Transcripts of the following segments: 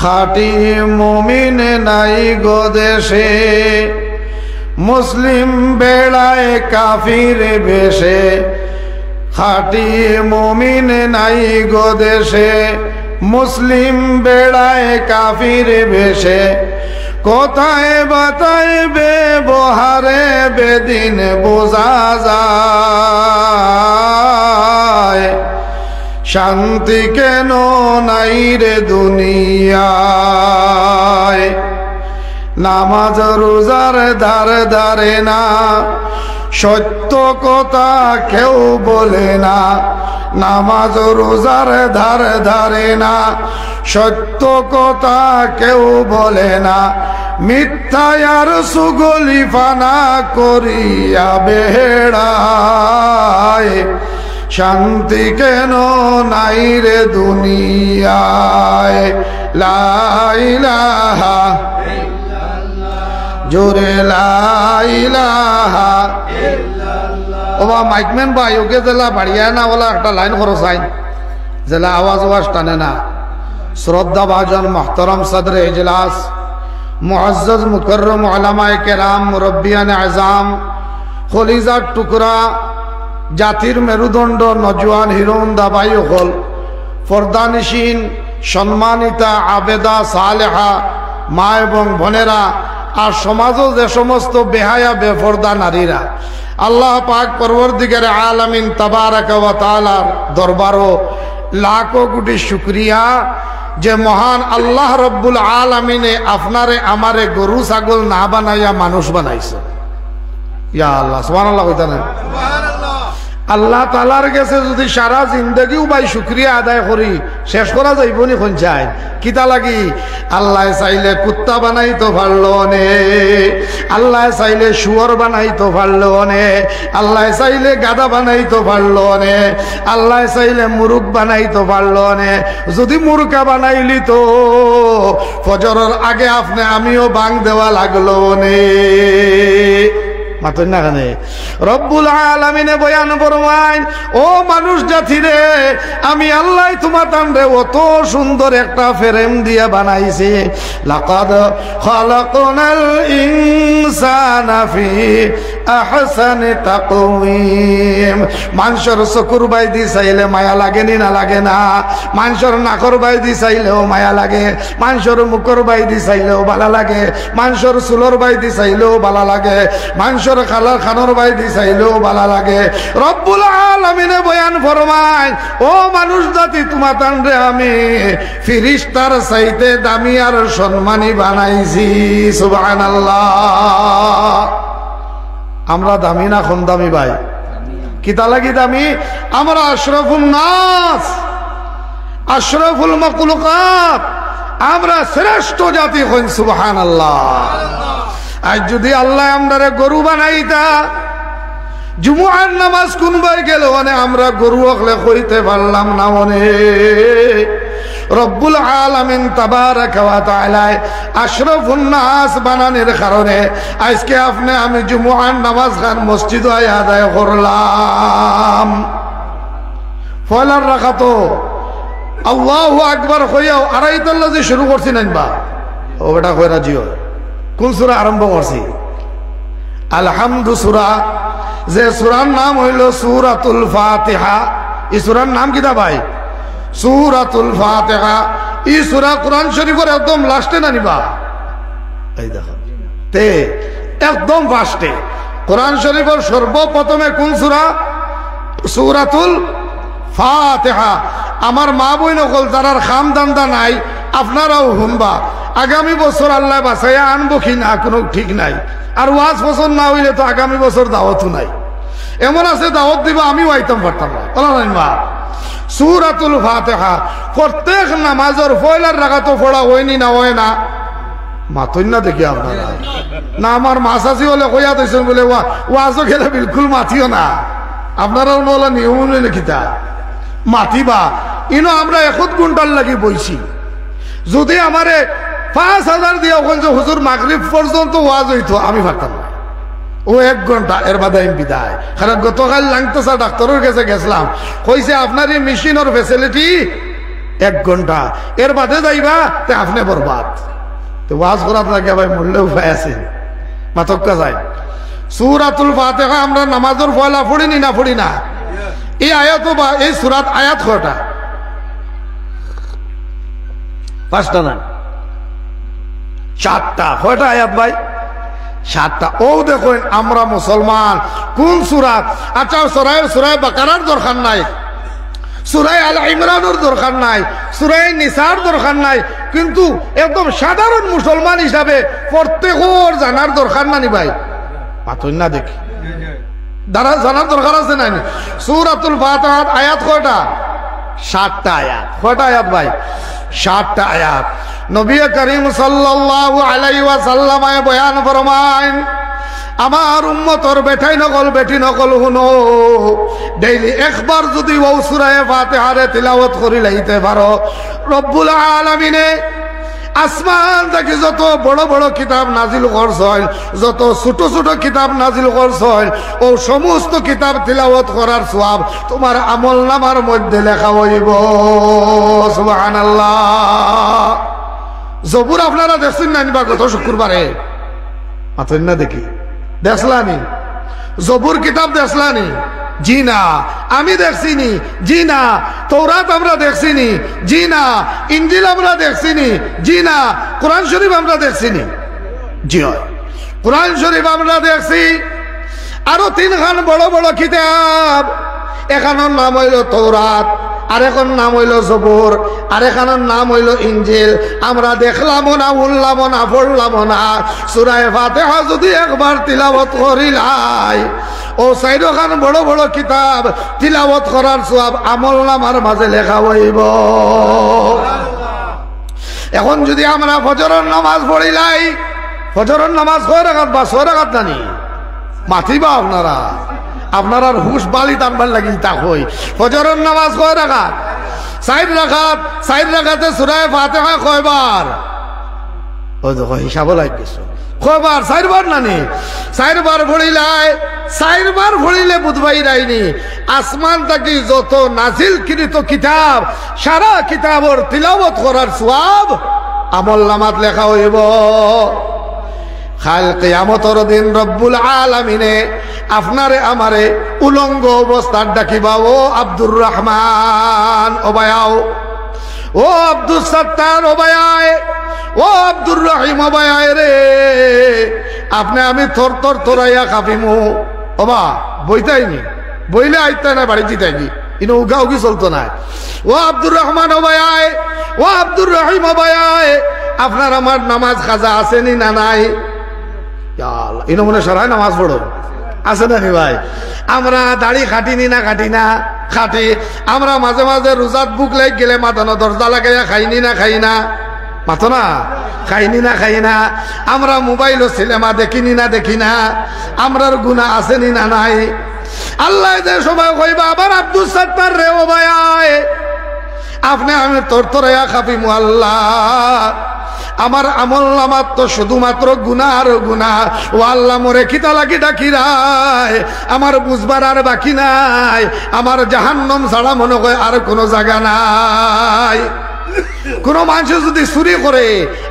খাঁটি মুমিন নাই গো দেশে, মুসলিম বেড়ায় কাফির বেশে। খাঁটি মুমিন নাই গো দেশে, মুসলিম বেড়ায় কাফির বেশে। কোথায় বাতায় ব্যবহারে বেদিন বোঝা যায়, শান্তি কেন নাই রে দুনিয়ায়। নামাজ রোজার ধারে ধারে না, সত্য কথা কেউ বলে না। নামাজ রোজার ধারে ধারে না, সত্য কথা কেউ বলে না। মিথ্যায়ার সুগলি ফানা করিয়া বেড়ায়, শান্তি কেন নাই রে দুনিয়ায়। লা ইলাহা জোরে লা ইলাহা ইল্লাল্লাহ। ওবা মাইকম্যান ভাই ওকে জেলা বাড়িয়া না বলা একটা লাইন খরচ আইন জেলা আওয়াজ আওয়াজ টানে না। শ্রদ্ধা ভাজন মোহতরম সদর ইজলাস, মুআজ্জাজ মুকররম উলামায়ে কেরাম, মুরব্বিয়ান আযম, খলিজার টুকরা, জাতির মেরুদণ্ড, নজওয়ান হিরোন্দা ভাই হল, পর্দানিশীন সম্মানিতা আবেদা সালেহা মা এবং বোনেরা, আর সমাজও যে সমস্ত বেহায়া বেপরদা নারীরা, আল্লাহ পাক পরবর্তীকারে আলামিন তাবারাকা ওয়া তাআলার দরবারও লাখো কোটি শুকরিয়া যে মহান আল্লাহ রব্বুল আলামিনে আপনারে আমারে গরু ছাগল না বানাইয়া মানুষ বানাইছে। ইয়া আল্লাহ সুবহানাল্লাহ কইতা না সুবহানাল্লাহ। আল্লাহ তাআলার কাছে যদি সারা জিন্দেগিও ভাই শুকরিয়া আদায় করি শেষ করা যাইব নি কোন চাই কিতা লাগি। আল্লাহ চাইলে কুত্তা বানাইতো পারলো নে, আল্লাহ চাইলে শুয়োর বানাইতো পারলো নে, আল্লাহ চাইলে গাধা বানাইতো পারলো নে, আল্লাহ চাইলে মুরুখ বানাইতো পারলো নে। যদি মুরুখা বানাইলি তো ফজরের আগে আপনি আমিও বাং দেওয়া লাগলো নে। মাতন না কানে রব্বুল আলামিনে বয়ান ফরমায়, ও মানুষ জাতি রে, আমি আল্লাহ তোমার তানরে অত সুন্দর একটা ফ্রেম দিয়া বানাইছি। লাকাদ খালাকনাল ইনসানা ফি আহসানি তাকওয়িম। মানুষের চকুর বাই দি চাইলে মায়া লাগে নি না লাগে না? মানুষের নাকর বাই দি চাইলেও মায়া লাগে, মানুষের মুখর বাই দি চাইলেও ভালো লাগে, মানুষের চুলর বাই দি চাইলেও ভালো লাগে, মানুষের খালার খানোর বাই দি চাইলেও ভালো লাগে। রব্বুল আলামিনে বয়ান ফরমায়, ও মানুষ জাতি তোমার তানরে আমি ফিরিস্তার চাইতে দামি আর সম্মানী বানাইছি। সুবহানাল্লাহ। আমরা দামি না কোন দামি ভাই? কিতা লাগি দামি? আমরা আশরাফুন নাস, আশরাফুল মাখলুকাত, আমরা শ্রেষ্ঠ জাতি হইন। সুবহানাল্লাহ। আজ যদি আল্লাহ আমরারে গরু বানাইতা, জুমুআর নামাজ কোনবার গেল মানে আমরা গরু হলে কইতে পারলাম না মনে। রব্বুল আলামিন তাবারাকা ওয়া তাআলা আশরাফুন নাস বানানোর কারণে আজকে আপনি আমি জুমুআর নামাজ খান মসজিদে আদায় করলাম। ফয়লার রাখাত আল্লাহু আকবার কইয়াও আড়াইতাল্লা যে শুরু করছি নাইবা ও বেটা কইরা জিও। কোন সূরা আরম্ভ করছি? আলহামদু সূরা, যে সূরার নাম হইল সূরাতুল ফাতিহা। এই সূরার নাম কিটা ভাই? সূরাতুল ফাতিহা। এই সূরা কোরআন শরীফের একদম লাস্টে না নিবা? এই দেখো তে একদম ফার্স্টে কোরআন শরীফের সর্বপ্রথমে কোন সূরা? সূরাতুল ফাতিহা। আমার মা বই নকল যারার খাম দান্দা নাই আপনারাও শুনবা। আগামী বছর আল্লাহ বাঁচাইয়া আনবো কি না কোনো ঠিক নাই। আর ওয়াজ বছর না হইলে তো আগামী বছর দাওয়াতও নাই। এমন আছে দাওয়াত দিবা আমিও আইতাম পারতাম না। মা সূরাতুল ফাতিহা প্রত্যেক নামাজের পয়লার রাকাত পড়া হয়নি না হয় না? মাতই না দেখি আপনারা না। আমার মাসাজি হলে কইয়া দিয়েছেন বলে ওয়াজও খেলে বিলকুল মাতিও না। আপনারাও নলা নিয়ম লিখিতা মাতিবা। ইনো আমরা 1 ঘন্টার লাগি বইছি। যদি আমারে 5000 দিয়া ওখান যে হুজুর মাগরিব পর্যন্ত ওয়াজ হইতো আমি পারতাম না। ও 1 ঘন্টা এর বাদে আমি বিদায়। কারণ গতকাল লাংতসা ডাক্তারের কাছে গেছিলাম, কইছে আপনার এই মেশিনের ফেসিলিটি 1 ঘন্টা এর বাদে যাইবা তে আপনি বরবাদ। তো ওয়াজ করার লাগে ভাই মূল্য উপায় আছে মাতক্কা যায়। সূরাতুল ফাতিহা আমরা নামাজের পয়লা পড়িনি না পড়ি না? এই আয়াত বা এই সূরাত আয়াত কয়টা? 5টা না 4টা। কয়টা আয়াত ভাই? 7টা। ও দেখুন আমরা মুসলমান কোন সূরাত? আচ্ছা সূরা বাকারার দরকার নাই, সূরা আল ইমরানের দরকার নাই, সূরা নিসার দরকার নাই, কিন্তু একদম সাধারণ মুসলমান হিসাবে প্রত্যেকর জানার দরকার নানি ভাই? মাতই না দেখি জানার দরকার আছে না? সূরাতুল ফাতিহার আয়াত কয়টা? 7টা আয়াত। কয়টা আয়াত ভাই? 7টা আয়াত। নবী করিম সাল্লাল্লাহু আলাইহি ওয়াসাল্লাম বয়ান ফরমায়েন, আমার উম্মতর বেটাই নকল বেটি নকল শুনো, ডেইলি একবার যদি ও সূরা ফাতিহারে তিলাওয়াত করি লাইতে পারো, রব্বুল আলামিনে আসমান থেকে যত বড় বড় কিতাব নাজিল করছেন, যত ছোট ছোট কিতাব নাজিল করছেন, ও সমস্ত কিতাব তিলাওয়াত করার সওয়াব তোমার আমলনামার মধ্যে লেখা হইব। সুবহানাল্লাহ। জবুর আপনারা দেখছেন না নিবা গত শুক্রবারে? মাতেন না দেখি দেখলানি? জবুর কিতাব দেখলানি? জি না। আমি দেখছিনি? জি না। তৌরাত আমরা দেখছিনি? জি না। ইনজিল আমরা দেখছিনি? জি না। কোরআন শরীফ আমরা দেখছিনি? জি হয়, কোরআন শরীফ আমরা দেখছি। আরো 3খান বড় বড় কিতাব, এখানের নাম হইল তৌরাত, আরেকর নাম হইল জবুর, আরেকখানের নাম হইল ইনজিল। আমরা দেখলাম না, উল্লাম না, পড়লাম না। সূরা ফাতিহা যদি একবার তিলাওয়াত করিলাই, ও 4খান বড় বড় কিতাব তিলাওয়াত করার সওয়াব আমলনামার মাঝে লেখা হইব। এখন যদি আমরা ফজরের নামাজ পড়িলাই, ফজরের নামাজ 6 রাকাত বা 6 রাকাত জানি মাতিবা আপনারা? আপনার হুশ বালি টানবার লাগি তা হই। ফজরের নামাজ 6 রাকাত? 4 রাকাত। 4 রাকাতে সূরা ফাতিহা কয়বার? ও দেখো হিসাব লাগিস কয়বার? 4 বার নানি? 4 বার পড়িলাই। 4 বার পড়িলে বুঝবাই রাইনি আসমান থেকে যত নাজিলকৃত কিতাব, সারা কিতাবর তিলাওয়াত করার সওয়াব আমলনামাত লেখা হইব। কাল কিয়ামতের দিন রব্বুল আলামিনে আপনারে আমারে উলঙ্গ অবস্থার ডাকিবা, ও আব্দুর রহমান ওবায়াও, ও আব্দুল সত্তার ওবায়ায়, ও আব্দুর রহিম ওবায়ায় রে, আপনি আমি থর থর থরাইয়া কাঁপিমু। ওবা বইতাইনি, বইলে আইতে না বাড়ি জিতাইনি, ইনো উগা উগি চলতো না। ও আব্দুর রহমান ওবায়ায়, ও আব্দুর রহিম ওবায়ায়, আপনার আমার নামাজ খাজা আসেনি না নাই? ইনো মনে সরাই নামাজ পড়ো আছে নাকি ভাই? আমরা দাড়ি খাটিনি না খাটি না? খাটি। আমরা মাঝে মাঝে রোজাত বুক লাগ গেলে মাথানো দরজা লাগাইয়া খাইনি না খাই না? মাতো না? খাইনি না খাই না? আমরা মোবাইলও সিনেমা দেখিনি না দেখি না? আমরার গুনাহ আসেনি না নাই? আল্লাহ যে সময় কইবা আবার আব্দুল সত্তার রে ও ভাই আপনি আমি তোর তোরাইয়া খাপিমু, আল্লাহ আমার আমলনামাত তো শুধুমাত্র গুনাহ আর গুনাহ। ও আল্লাহ মোরে খিতা লাগি ডাকিরায়, আমার বুঝবার আর বাকি নাই, আমার জাহান্নাম ছাড়া মনে হয় আর কোনো জায়গা নাই। কোন মানুষ যদি চুরি করে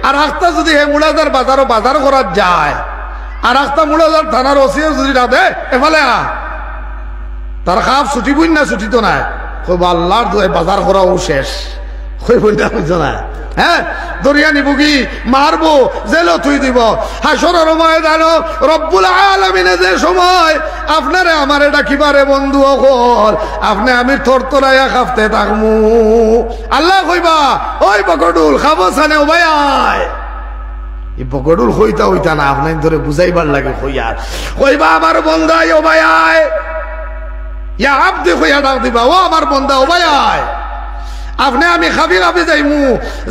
আর আখতা যদি হে মুড়াদার বাজারও বাজার করার যায়, আর আখতা মুড়াদার থানার ওসিও যদি রাধে এফালে তার খাপ ছুটি বুঝ না? ছুটি তো নাই। খুব আল্লাহর দোয়া বাজার করাও শেষ হইব না, বুঝছো না? হ্যাঁ, দরিয়া নিবুকি মারবো, জেলও থুই দিব। হাসরের ময়দানে রব্বুল আলামিনে যে সময় আপনারে আমারে ডাকিবারে বন্ধু হল, আপনি আমি থরথরাইয়া কাঁপতে থাকমু। আল্লাহ কইবা ওই বকডুল খাবো সানে ও ভাই আয়। এই বকডুল হইতা হইতা না, আপনার ধরে বুঝাইবার লাগে কইয়ার কইবা আমার বন্দাই ও ভাই আয়, ইয়া আব্দি কইয়া ডাক দিবা ও আমার বন্দা ও ভাই আয়। আপনি আমি খাবি খাবি যাইমু,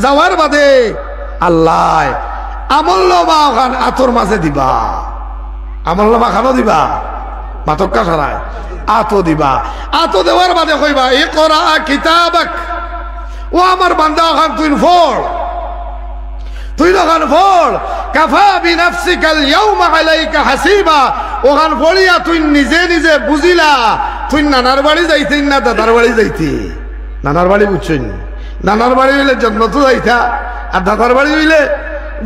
যাওয়ার বাদে আল্লাহ আমলনামা খান আতর মাঝে দিবা, আমলনামা খানো দিবা, মাতক্কা সারায় আতো দিবা। আতো দেওয়ার বাদে কইবা ইকরা কিতাবাক, ও আমার বান্দা খান তুই ফড়, তুই খান ফড়, কাফা বিনাফসিকাল ইয়াউমা আলাইকা হাসিবা। ওখান ফড়িয়া তুই নিজে নিজে বুঝিলা তুই নানার বাড়ি যাইতি না দাদার বাড়ি যাইতি? নানার বাড়ি বুঝছেন? নানার বাড়ি হইলে জন্নত যাইতা আর দাদার বাড়ি হইলে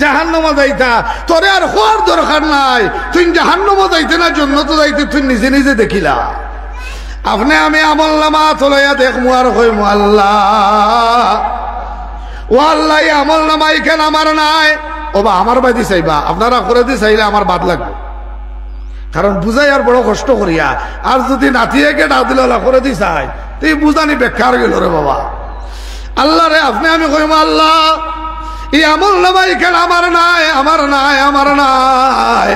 জাহান্নামে যাইতা। তোরে আর হওয়ার দরকার নাই, তুই জাহান্নামে যাইতে না জন্নত যাইতে তুই নিজে নিজে দেখিলা। আপনি আমি আমল নামা চলাইয়া দেখমু আর কইমু আল্লাহ ও আল্লাহ আমল নামা এখানে আমার নাই, ও বা আমার বাদি চাইবা, আপনারা করে দি চাইলে আমার বাদ লাগবে। কারণ বুঝাই আর বড় কষ্ট করিয়া, আর যদি নাতিয়েকে ডাক দিলে ওলা করে দি চাই তুই বুঝানি বেকার গেল রে বাবা। আল্লাহ রে আপনি আমি কইম আল্লাহ এই আমল নামা এখানে আমার নাই, আমার নাই, আমার নাই।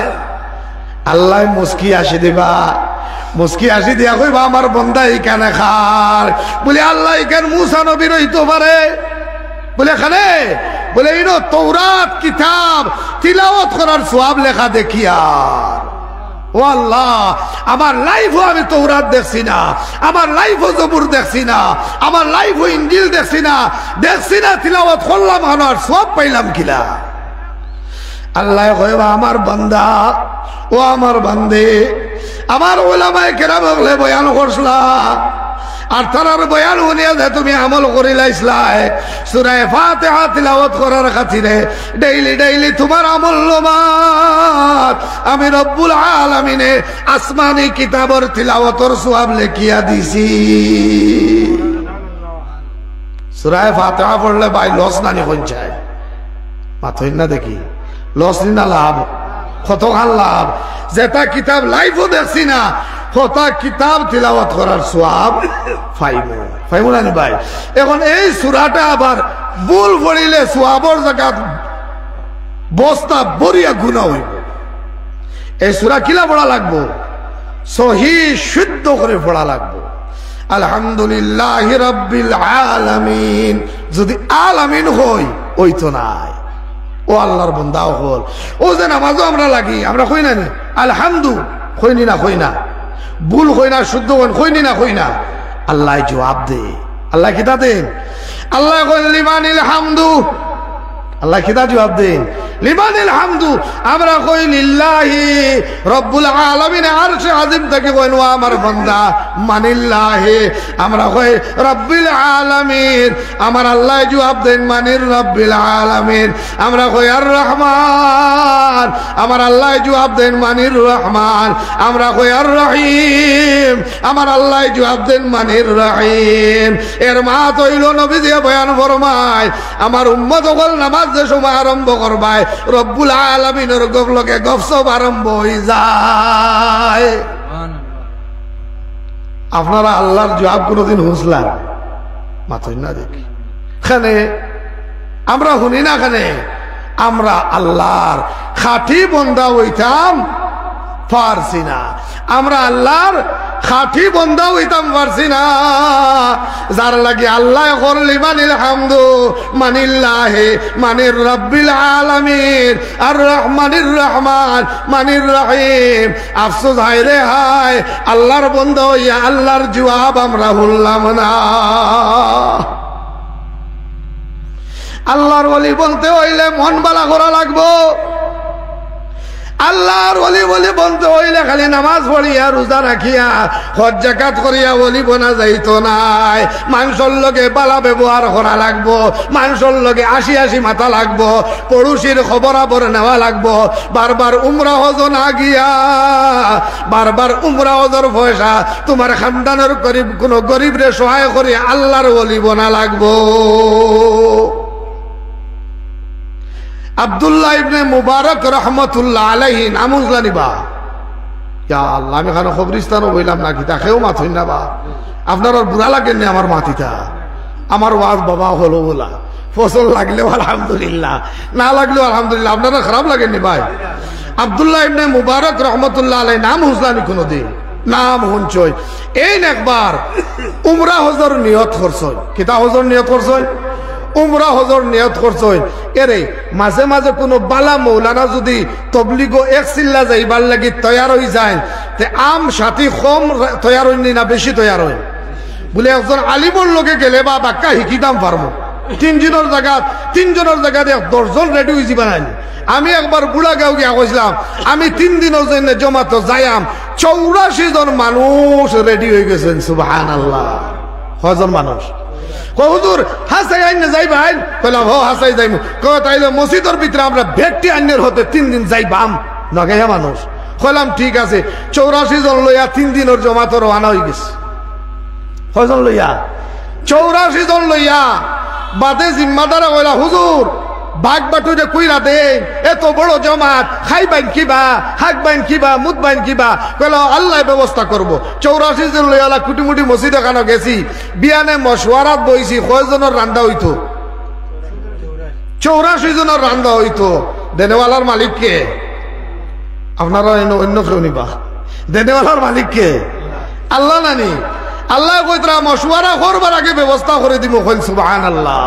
আল্লাহ মুস্কি আসি দিবা, মুস্কি আসি দিয়া কইবা আমার বন্দা এইখানে খার। বলে আল্লাহ এখানে মুসা নবীর হইতে পারে, বলে খানে বলে এই তৌরাত কিতাব তিলাওয়াত করার সওয়াব লেখা দেখিয়া। ও আল্লাহ আমার লাইফও আমি তৌরাত দেখছি না, আমার লাইফও জবুর দেখছি না, আমার লাইফও ইনজিল দেখছি না, তিলাওয়াত করলাম আর সওয়াব পাইলাম কিলা। আল্লাহ কইবা আমার বান্দা ও আমার বান্দে, আমার ওলামায়ে কেরাম হলে বয়ান করছলা আর তারার বয়ান শুনিয়া যে তুমি আমল করিলাইছলাই, সূরা ফাতিহা তিলাওয়াত করার খাতিরে ডেইলি ডেইলি তোমার আমল নামাত আমি রব্বুল আলামিনে আসমানি কিতাবর তিলাওয়াতর সওয়াব লিখিয়া দিছি। সূরা ফাতিহা পড়লে ভাই লস নানি কোন চাই মাথইন না দেখি লস না লাভ, কতখান লাভ। যেটা কিতাব লাইফও দেখছি না হতা কিতাব তিলাওয়াত করার সওয়াব পাইবো না ভাই। এখন এই সূরাটা আবার ভুল পড়িলে সওয়াবর জায়গা বস্তা বরিয়া গুনাহ হইব। এই সূরা কিলা পড়া লাগবো? সহি শুদ্ধ করে পড়া লাগবো। আলহামদুলিল্লাহি রাব্বিল আলামিন যদি আলামিন হই ওই তো নাই। ও আল্লাহর বান্দা হল ও যে নামাজও আমরা লাগি, আমরা কই না আলহামদু কইনি না, কই না ভুল কই না, শুদ্ধ কইনি না, কই না। আল্লাহ জবাব দে। আল্লাহ কিতা দেন? আল্লাহ কইল লিমানিল হামদু। আল্লাহ কিতা জবাব দেন? লিমানিল হামদু। আমরা কই লিল্লাহি রব্বুল আলামিন আরশে আজিম থেকে কইন ও আমার বান্দা মানিল্লাহি। আমরা কই রব্বিল আলামিন। আমার আল্লাহ জবাব দেন মানির রব্বিল আলামিন। আমরা কই আর রহমান। আমার আল্লাহ জবাব দেন মানির রহমান। আমরা কই আর রহিম। আমার আল্লাহ জবাব দেন মানির রহিম। এর মা তৈল নবী দিয়ে বয়ান ফরমায় আমার উম্মত সকল নামাজ যে সময় আরম্ভ করবায় রব্বুল আলামিনের গফলকে গফসব আরম্ভ হয়ে যায়। আপনারা আল্লাহর জবাব কোনদিন হুঁসলাম মাথই না দেখি খানে আমরা শুনি না, খানে আমরা আল্লাহর খাঁটি বন্দা হইতাম পারছি না, আমরা আল্লাহর খাঁটি বন্দা হইতাম পারছি না। যার লাগে আল্লাহ করলি মানিল হামদু মানিল্লাহে মানির রব্বিল আলামিন আর রহমানির রহমান মানির রহিম। আফসোস হায় রে হায় আল্লাহর বন্দা হইয়া আল্লাহর জবাব আমরা শুনলাম না। আল্লাহর ওলি বলতে হইলে মন বালা করা লাগবো। আল্লাহর ওলি বলি বলতে হইলে খালি নামাজ পড়িয়া রোজা রাখিয়া হজ যাকাত করিয়া ওলি বনা যাইতো নাই। মানুষের লগে বালা ব্যবহার করা লাগবো, মানুষের লগে আসি আসি মাথা লাগবো, পড়োশির খবরাবর নেওয়া লাগবো। বারবার উমরা হজ না গিয়া বারবার উমরা হজর পয়সা তোমার খানদানের গরিব কোন গরিবরে সহায় করিয়া আল্লাহর ওলি বনা লাগবো। আব্দুল্লাহ ইবনে মুবারক রহমতুল্লাহ আলাইহি নাম জানিবা? ইয়া আল্লাহ আমি খানো খবরিস্তানও বইলাম নাকি তাকেও মাথই না বা আপনার বুড়া লাগেন না আমার মাতিটা। আমার ওয়াজ বাবা হলো বলা ফসল লাগলেও আলহামদুলিল্লাহ, না লাগলেও আলহামদুলিল্লাহ। আপনারা খারাপ লাগেননি ভাই? আব্দুল্লাহ ইবনে মুবারক রহমতুল্লাহ আলাইহি নাম হুজলানি কোনদিন নাম হুনছই। এই একবার উমরা হজর নিয়ত করছই। কিতা হজর নিয়ত করছই? উমরা হজর নিয়ত করছই। এরে মাঝে মাঝে কোনো বালা মৌলানা যদি তবলিগ এক চিল্লা যাইবার লাগি তৈয়ার হয়ে যায় তে আম সাথী কম তৈয়ার হইনি না বেশি তৈয়ার হয় বলে একজন আলিমর লোকে গেলে বা বাক্কা শিকিতাম পারবো। তিনজনের জায়গাত 10 জন রেডি হয়েছি বানাইনি। আমি একবার বুড়াগাঁও গিয়া কইছিলাম আমি 3 দিনের জন্য জমাতো যাইয়াম 84 জন মানুষ রেডি হয়ে গেছেন। সুবহানাল্লাহ। কয়জন মানুষ? হুজুর হাসাই আইনে যাইবা আইন কইলাম হ হাসাই যাইমু তাইলে মসজিদের ভিতরে আমরা ব্যক্তি আইনের হতে 3 দিন যাইবাম নগাইয়া মানুষ কইলাম ঠিক আছে 84 জন লইয়া 3 দিনের জমাত রওনা হয়ে গেছে কয়জন লইয়া 84 জন লইয়া বাদে জিম্মাদারা কইলা হুজুর বাঘ বাটুরে কইরা দে এত বড় জমাত খাইবাইন কিবা হাকবাইন কিবা মুতবাইন কিবা কইলা আল্লাহ ব্যবস্থা করব 84 জন লইয়া কুটিমুটি মসজিদ এখানে গেছি বিয়ানে মশওয়ারাত বইছি কয়জনের রান্দা হইতো 84 জনের রান্দা হইতো দেনেওয়ালার মালিক কে আপনারা অন্য কেউ নিবা দেনেওয়ালার মালিক কে আল্লাহ নানি আল্লাহ কইতরা মশওয়ারা করবার আগে ব্যবস্থা করে দিব কইল সুবহানাল্লাহ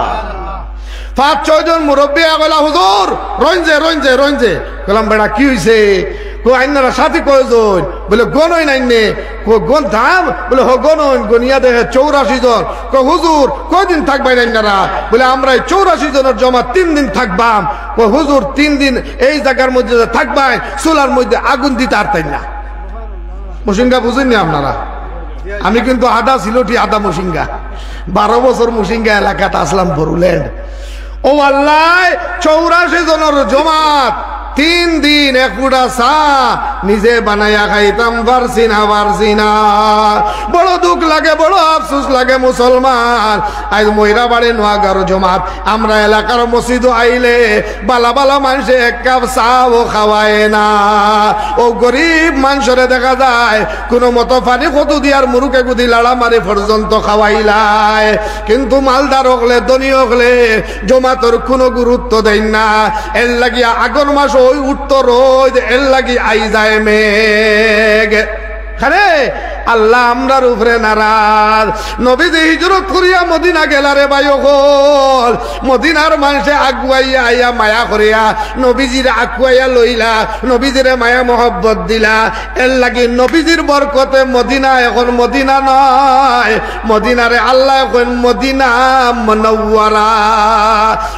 5-6 জন মুরব্বী কইলা হুজুর রঞ্জে কইলাম বেড়া কি হইছে কো আইনারা সাথী কয়জন বলে গনই নাইনে কো গন দাম বলে হ গনন গনিয়া দেখে 84 জন কো হুজুর কয়দিন থাকবাই আইনারা বলে আমরা 84 জনের জমা 3 দিন থাকবাম কো হুজুর 3 দিন এই জায়গার মধ্যে থাকবাই চুলার মধ্যে আগুন দিতে পারতেন না মুসিঙ্গা বুঝেননি আপনারা আমি কিন্তু আদা সিলটি আদা মুসিঙ্গা 12 বছর মুসিঙ্গা এলাকাতে আসলাম বরুল্যান্ড ও আল্লাহ 84 জনের জমাত 3 দিন এক ফুটা চা নিজে বানাইয়া খাইতাম পারছি না বড় দুঃখ লাগে বড় আফসোস লাগে মুসলমান আজ মহিলা বাড়ি নোয়াগার জমাত আমরা এলাকার মসজিদ আইলে বালা বালা মানুষে এক কাপ চাও খাওয়ায় না ও গরিব মানুষরে দেখা যায় কোনো মতো পানি কতু দিয়ার মুরুকে গুদি লাড়া মারি পর্যন্ত খাওয়াইলায় কিন্তু মালদার হকলে ধনী হকলে জমাতর কোনো গুরুত্ব দেয় না এর লাগিয়া আগর মাস ওই উঠতো রোজ এর লাগি আই যায় মেঘ খারে আল্লাহ আমরার উপরে নারাজ নবীজি হিজরত করিয়া মদিনা গেলারে ভাইও হল মদিনার মানুষে আগুয়াইয়া আইয়া মায়া করিয়া নবীজিরে আগুয়াইয়া লইলা নবীজিরে মায়া মহব্বত দিলা এর লাগি নবীজির বরকতে মদিনা এখন মদিনা নয় মদিনারে আল্লাহ এখন মদিনা মুনাওয়ারা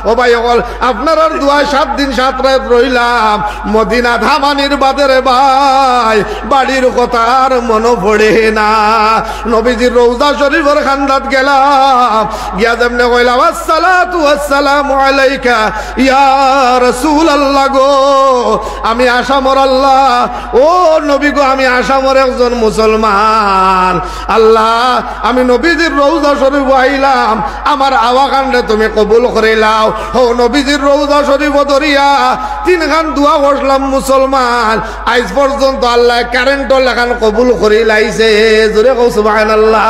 ও ভাই হল আপনার দোয়া 7 দিন 7 রাত রইলাম মদিনা ধামানির বাদেরে ভাই বাড়ির কথা আর মনে পড়ে না নবীজির রওজা শরীফের খান্দাত গেলাম গিয়া যেমনে কইলাম আসসালাতু ওয়াসসালামু আলাইকা ইয়া রাসূলুল্লাহ গো আমি আসামর আল্লাহ ও নবী গো আমি আসামর একজন মুসলমান আল্লাহ আমি নবীজির রওজা শরীফ আইলাম আমার আওয়াখানরে তুমি কবুল করে লাও ও নবীজির রওজা শরীফ ধরিয়া 3 খান দোয়া করলাম মুসলমান আজ পর্যন্ত আল্লাহ কারেন্ট লাগান কবুল করে লাইছে জোরে কও সুবহানাল্লাহ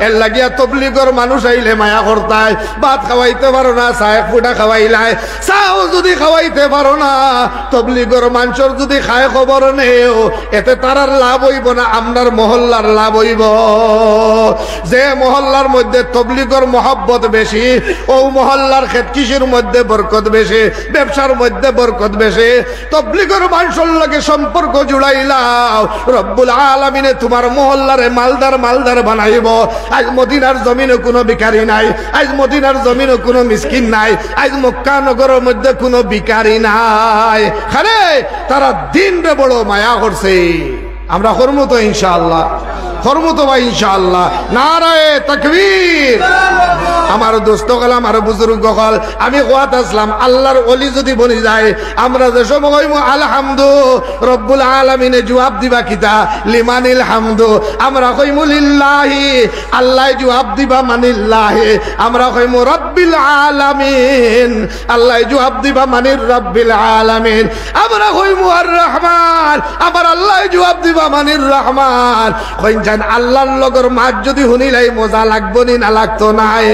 এর লাগিয়া তবলিগর মানুষ আইলে মায়া করতাই ভাত খাওয়াইতে পারো না চা এক ফুটা খাওয়াইলাই চাও যদি খাওয়াইতে পারো না তবলিগর মানুষের যদি খায় খবর নেও এতে তারার লাভ হইব না আপনার মহল্লার লাভ হইব যে মহল্লার মধ্যে তবলিগর মহব্বত বেশি ও মহল্লার ক্ষেত কৃষির মধ্যে বরকত বেশি ব্যবসার মধ্যে বরকত বেশি তবলিগর মানুষের লগে সম্পর্ক জুড়াইলাও রব্বুল আলামিনে তোমার মহল্লারে মালদার বানাইব আজ মদিনার জমিনে কোনো ভিখারি নাই আজ মদিনার জমিনে কোনো মিসকিন নাই আজ মক্কা নগরের মধ্যে কোনো ভিখারি নাই খারে তারা দিন রে বড় মায়া করছে আমরা করবো তো ইনশাআল্লাহ করবো তো ভাই ইনশাআল্লাহ নারায়ে তাকবীর আমার দোস্ত গল আমার বুজুর্গ গল আমি কোয়াত আসলাম আল্লাহর ওলি যদি বনি যায় আমরা যে সময় আলহামদু রব্বুল আলামিনে জবাব দিবা কিতা লিমানিল হামদু আমরা কইমু লিল্লাহি আল্লাহ জবাব দিবা মানিল্লাহি আমরা কইমু রব্বিল আলামিন আল্লাহ জবাব দিবা মানির রব্বিল আলামিন আমরা কইমু আর রহমান আবার আল্লাহ জবাব দিবা মানির রহমান কইন জান আল্লাহর লগর মাছ যদি শুনিলাই মজা লাগবো নি না লাগতো নাই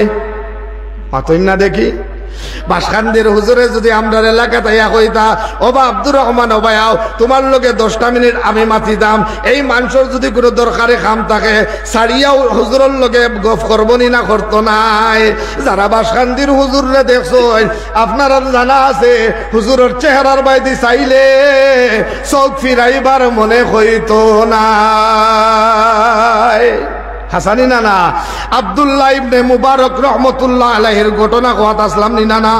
মাতই না দেখি বাসখান্দির হুজুরে যদি আমরা এলাকাতে কইতা ওবা আব্দুর রহমান ওবায়াও তোমার লগে 10টা মিনিট আমি মাতি দাম এই মানুষের যদি কোনো দরকারি কাম থাকে সারিয়াও হুজুরের লগে গপ করবনি না করতো নাই যারা বাসখান্দির হুজুরে দেখছেন আপনারা জানা আছে হুজুরের চেহারার বাইদি চাইলে চোখ ফিরাইবার মনে হইতো না হাসানি নানা আব্দুল্লাহ ইবনে মুবারক রহমতুল্লাহ আলাইহির ঘটনা কোয়াত আসলাম নি নানা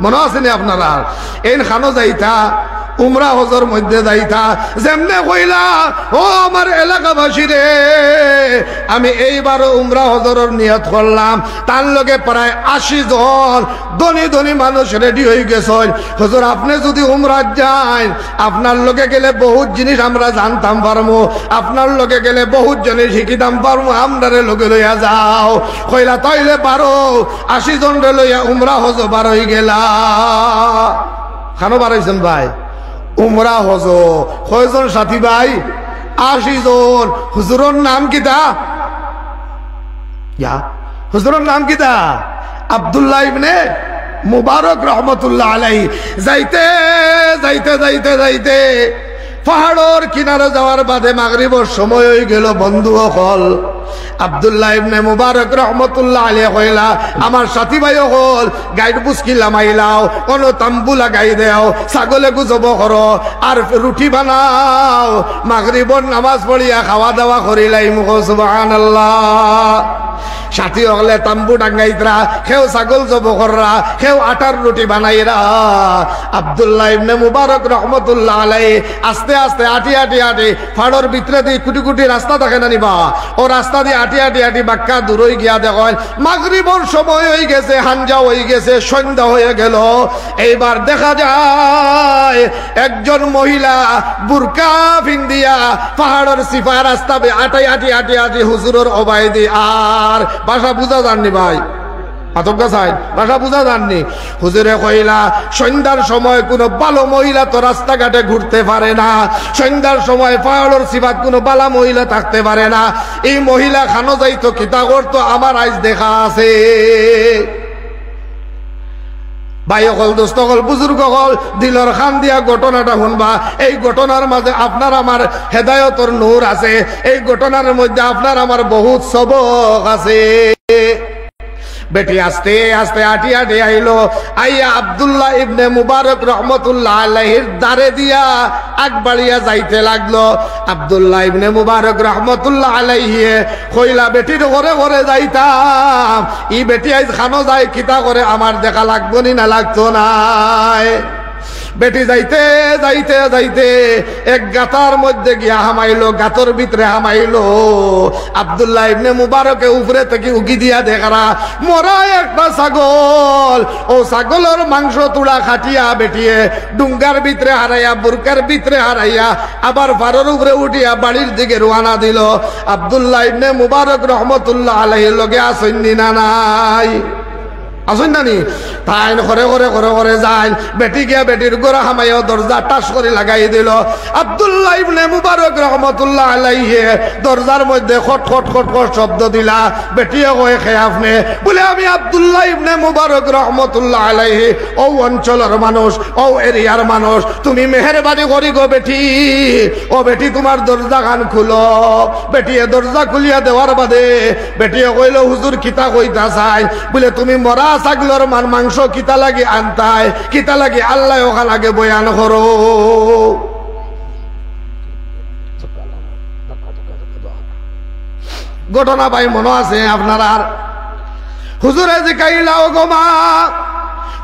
মনে আছে নি আপনারা এন খানো যাইতা উমরা হজর মধ্যে যাইতা যেমনে কইলা ও আমার এলাকাবাসী রে আমি এইবারও উমরা হজরের নিয়ত করলাম তার লগে প্রায় 80 জন ধনী ধনী মানুষ রেডি হয়ে গেছেন হুজুর আপনি যদি উমরা যান আপনার লগে গেলে বহুত জিনিস আমরা জানতাম পারমু আপনার লগে গেলে বহুত জিনিস শিখিতাম পারমু আমরারে লগে লইয়া যাও কইলা তাইলে 80 জন রে লইয়া উমরা হজ বার হয়ে গেলা খানো বার হইছেন ভাই উমরা হজ কয়জন সাথী ভাই 80 জন হুজুরের নাম কিতা হুজুরের নাম কিতা আব্দুল্লাহ ইবনে মুবারক রহমতুল্লাহ আলাইহি যাইতে যাইতে যাইতে যাইতে পাহাড়ের কিনারে যাওয়ার বাদে মাগরিবের সময় হয়ে গেল বন্ধু হল আব্দুল্লাহ ইবনে মুবারক রহমতুল্লাহ আলাইহি কইলা আমার সাথী ভাই হল গাইড বুসকি লামাইলাও কোন তাম্বু লাগাই দেও ছাগলে গুজব করো আর রুটি বানাও মাগরিবের নামাজ পড়িয়া খাওয়া দাওয়া করিলাই মুখ সুবহানাল্লাহ সাথী হলে তাম্বু ডাঙ্গাইতরা কেউ ছাগল জব কররা কেউ আটার রুটি বানাইরা আব্দুল্লাহ ইবনে মুবারক রহমতুল্লাহ আলাইহি আস্তে আস্তে আটি আটি আটি ফাড়র ভিতরে দিয়ে কুটি কুটি রাস্তা থাকে না নিবা ও রাস্তা দিয়ে আটি আটি আটি বাক্কা দূর হয়ে গিয়া দেখেন মাগরিবের সময় হয়ে গেছে হাঞ্জা হয়ে গেছে সন্ধ্যা হয়ে গেল এইবার দেখা যায় একজন মহিলা বুরকা পিন্দিয়া পাহাড়ের সিফা রাস্তা আটাই আটি আটি আটি হুজুরের অবাইদি আর ভাষা বুঝা যাননি ভাই ভাষা বুঝা যাননি হুজুরে কইলা সন্ধ্যার সময় কোন ভালো মহিলা তো রাস্তাঘাটে ঘুরতে পারে না সন্ধ্যার সময় পাহাড়ের সিফাত কোন ভালো মহিলা থাকতে পারে না এই মহিলা খানো যাইতো কিতা করতো আমার আজ দেখা আছে ভাই হল দোস্ত হল বুজুর্গ হল দিলর খান দিয়া ঘটনাটা শুনবা এই ঘটনার মাঝে আপনার আমার হেদায়তর নূর আছে এই ঘটনার মধ্যে আপনার আমার বহুত সবক আছে বেটি আস্তে আস্তে আটি আটি আইলো আইয়া আব্দুল্লাহ ইবনে মুবারক রহমতুল্লাহ আলাইহির দারে দিয়া আগ বাড়িয়া যাইতে লাগলো আব্দুল্লাহ ইবনে মুবারক রহমতুল্লাহ আলাইহি কইলা বেটির ঘরে ঘরে যাইতাম ই বেটি আইজ খানো যায় কিতা করে আমার দেখা লাগবো নি না লাগতো নাই বেটি যাইতে যাইতে যাইতে এক গাতার মধ্যে গিয়া হামাইলো গাতর ভিতরে হামাইলো আব্দুল্লাহ ইবনে মুবারকে উপরে থেকে উকি দিয়া দেখারা মরা একটা ছাগল ও ছাগলের মাংস তুলা খাটিয়া বেটিয়ে ডুঙ্গার ভিতরে হারাইয়া বুরকার ভিতরে হারাইয়া আবার ফারের উপরে উঠিয়া বাড়ির দিকে রওনা দিল আব্দুল্লাহ ইবনে মুবারক রহমতুল্লাহ আলাইহির লগে আসেননি না নাই আসুন নানি তাই ঘরে ঘরে ঘরে ঘরে যাই বেটি গিয়া বেটির গোড়া হামাইয়া দরজা টাস করে লাগাই দিল আব্দুল্লাহ ইবনে মুবারক রহমতুল্লাহ আলাইহি দরজার মধ্যে খট খট খট খট শব্দ দিলা বেটিও কয়ে খেয়ে আপনি বলে আমি আব্দুল্লাহ ইবনে মুবারক রহমতুল্লাহ আলাইহি ও অঞ্চলের মানুষ ও এরিয়ার মানুষ তুমি মেহেরবানি করি গো বেটি ও বেটি তোমার দরজা খান খুলো বেটিয়ে দরজা খুলিয়া দেওয়ার বাদে বেটিয়ে কইল হুজুর কিতা কইতা চাই বলে তুমি মরা ছাগলের মাংস কিতা লাগে আনতায় কিতা লাগে আল্লাহ ওখা লাগে বয়ান করো ঘটনা ভাই মনে আছে আপনার আর হুজুরে যে কাইলাও গো মা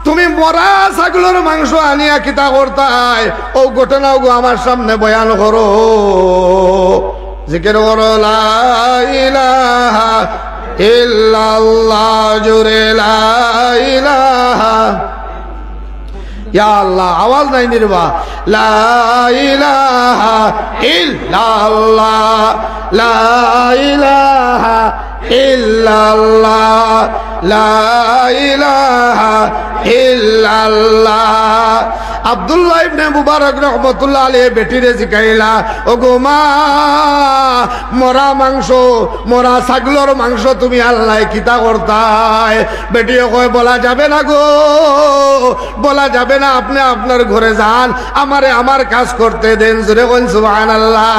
তুমি মরা ছাগলের মাংস আনিয়া কিতা করতায় ও ঘটনাও গো আমার সামনে বয়ান করো জিকির করো লা ইলাহা ইল্লাল্লাহ জুরে লা ইলাহা ইয়া আল্লাহ আওয়াজ নাই নিরবা লা ইলাহা ইল্লাল্লাহ লা ইলাহা ইল্লাল্লাহ লা ইলাহা ইল্লাল্লাহ আব্দুল্লাহ ইবনে মুবারক রহমতুল্লাহ আলাইহি বেটিরে জিকাইলা ও গো মা মরা মাংস মরা ছাগলের মাংস তুমি আল্লাহ কিতা করতায় বেটিও কয় বলা যাবে না গো বলা যাবে না আপনি আপনার ঘরে যান আমারে আমার কাজ করতে দেন জোরে কোন সুবহানাল্লাহ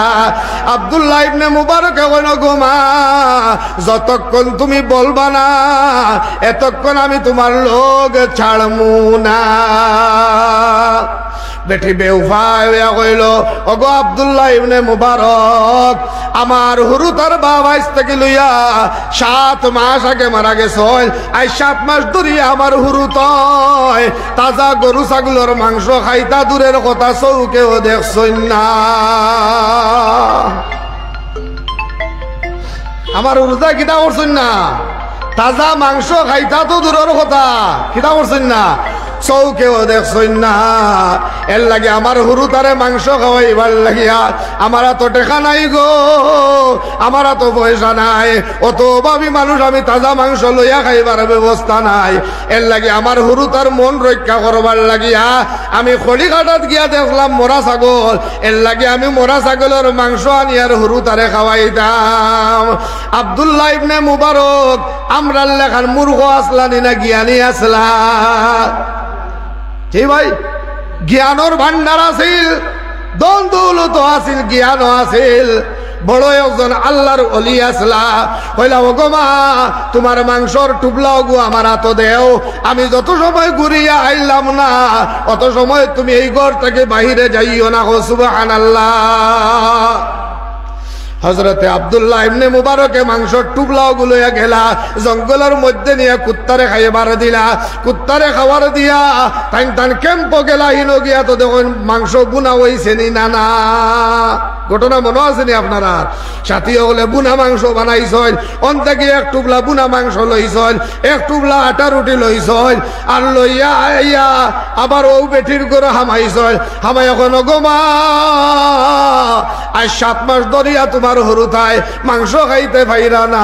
আব্দুল্লাহ ইবনে মুবারক কইল গো মা যতক্ষণ তুমি বলবা না এতক্ষণ আমি তোমার লোক ছাড়মু না বেটি বেউফায় হইয়া কইল, ওগো আব্দুল্লাহ ইবনে মুবারক, আমার হুরু তার বাবা আজ থেকে লইয়া 7 মাস আগে মারা গেছে। আজ 7 মাস ধরিয়া আমার হুরু তয় তাজা গরু ছাগলের মাংস খাইতা দূরের কথা চৌকেও দেখছই না। আমার হুরুতা কিতা করছই না, তাজা মাংস খাইতা তো দূরের কথা কিতা করছই না, চৌকেও দেখছই না। এর লাগে আমার হুরু তারে মাংস খাওয়াইবার লাগিয়া আমার তো টেকা নাই গো, আমার তো পয়সা নাই, অত অভাবী মানুষ, আমি তাজা মাংস লইয়া খাইবার ব্যবস্থা নাই। এর লাগে আমার হুরু তার মন রক্ষা করবার লাগিয়া আমি খড়িঘাটাত গিয়া দেখলাম মরা ছাগল, এর লাগে আমি মরা ছাগলের মাংস আনিয়ার হুরু তারে খাওয়াইতাম। আব্দুল্লাহ ইবনে মুবারক আমরার লেখার মূর্খ আসলানি না জ্ঞানী আসলা? জি ভাই, জ্ঞানর ভান্ডার আছিল, দন দৌলত আছিল, জ্ঞানও আছিল। বড় একজন আল্লাহর অলি আসলা, কইলা ওগো মা তোমার মাংসর টুবলাও গো আমার হাত দেও, আমি যত সময় ঘুরিয়া আইলাম না অত সময় তুমি এই ঘর থেকে বাহিরে যাইও না। সুবহানাল্লাহ। হযরতে আব্দুল্লাহ ইবনে মুবারকে মাংসর টুকলাও গুলোয়া গেলা, জঙ্গলের মধ্যে নিয়ে কুত্তারে খাইবার দিলা। কুত্তারে খাবার দিয়া টাইম টান ক্যাম্প গেলা, হিনো গিয়া তো দেখুন মাংস বুনা হইছে নি না না। ঘটনা মনে আছে নি আপনারা? সাথী হলে বুনা মাংস বানাইছেন, অন্তে গিয়ে এক টুকলা বুনা মাংস লইছেন, এক টুকলা আটা রুটি লইছেন, আর লইয়া আইয়া আবার ও বেটির করে হামাইছেন। হামাই এখন গো মা আজ 7 মাস ধরিয়া তোমার হুরুতায় মাংস খাইতে পাইরা না,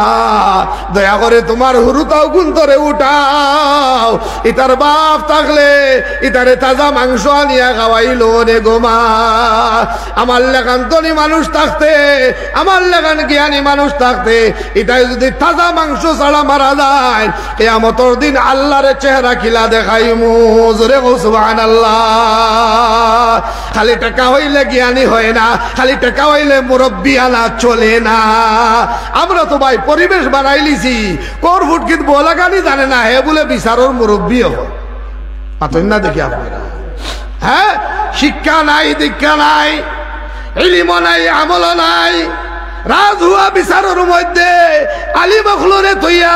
দয়া করে তোমার হুরুতাও গুন্তরে উঠাও, ইতার বাপ থাকলে ইতারে তাজা মাংস আনিয়া খাওয়াইল রে গো মা। আমার লেখান ধনী মানুষ থাকতে, আমার লেখান জ্ঞানী মানুষ থাকতে, এটাই যদি তাজা মাংস ছাড়া মারা যায় কিয়ামতের দিন আল্লাহর চেহারা খিলা দেখাইমু। জোরে কও সুবহানাল্লাহ। খালি টাকা হইলে জ্ঞানী হয় না, খালি টাকা হইলে মুরব্বী আনা চলে না। আমরা তো ভাই পরিবেশ বানাই লিছি, কর ফুটকিত বলা গানি জানে না, হে বলে বিচারর মুরব্বীও পাতেন না দেখি আপনারা। হ্যাঁ, শিক্ষা নাই, দীক্ষা নাই, ইলম নাই, আমল নাই, রাজহুয়া বিচারের মধ্যে আলিম হলরে তৈয়া,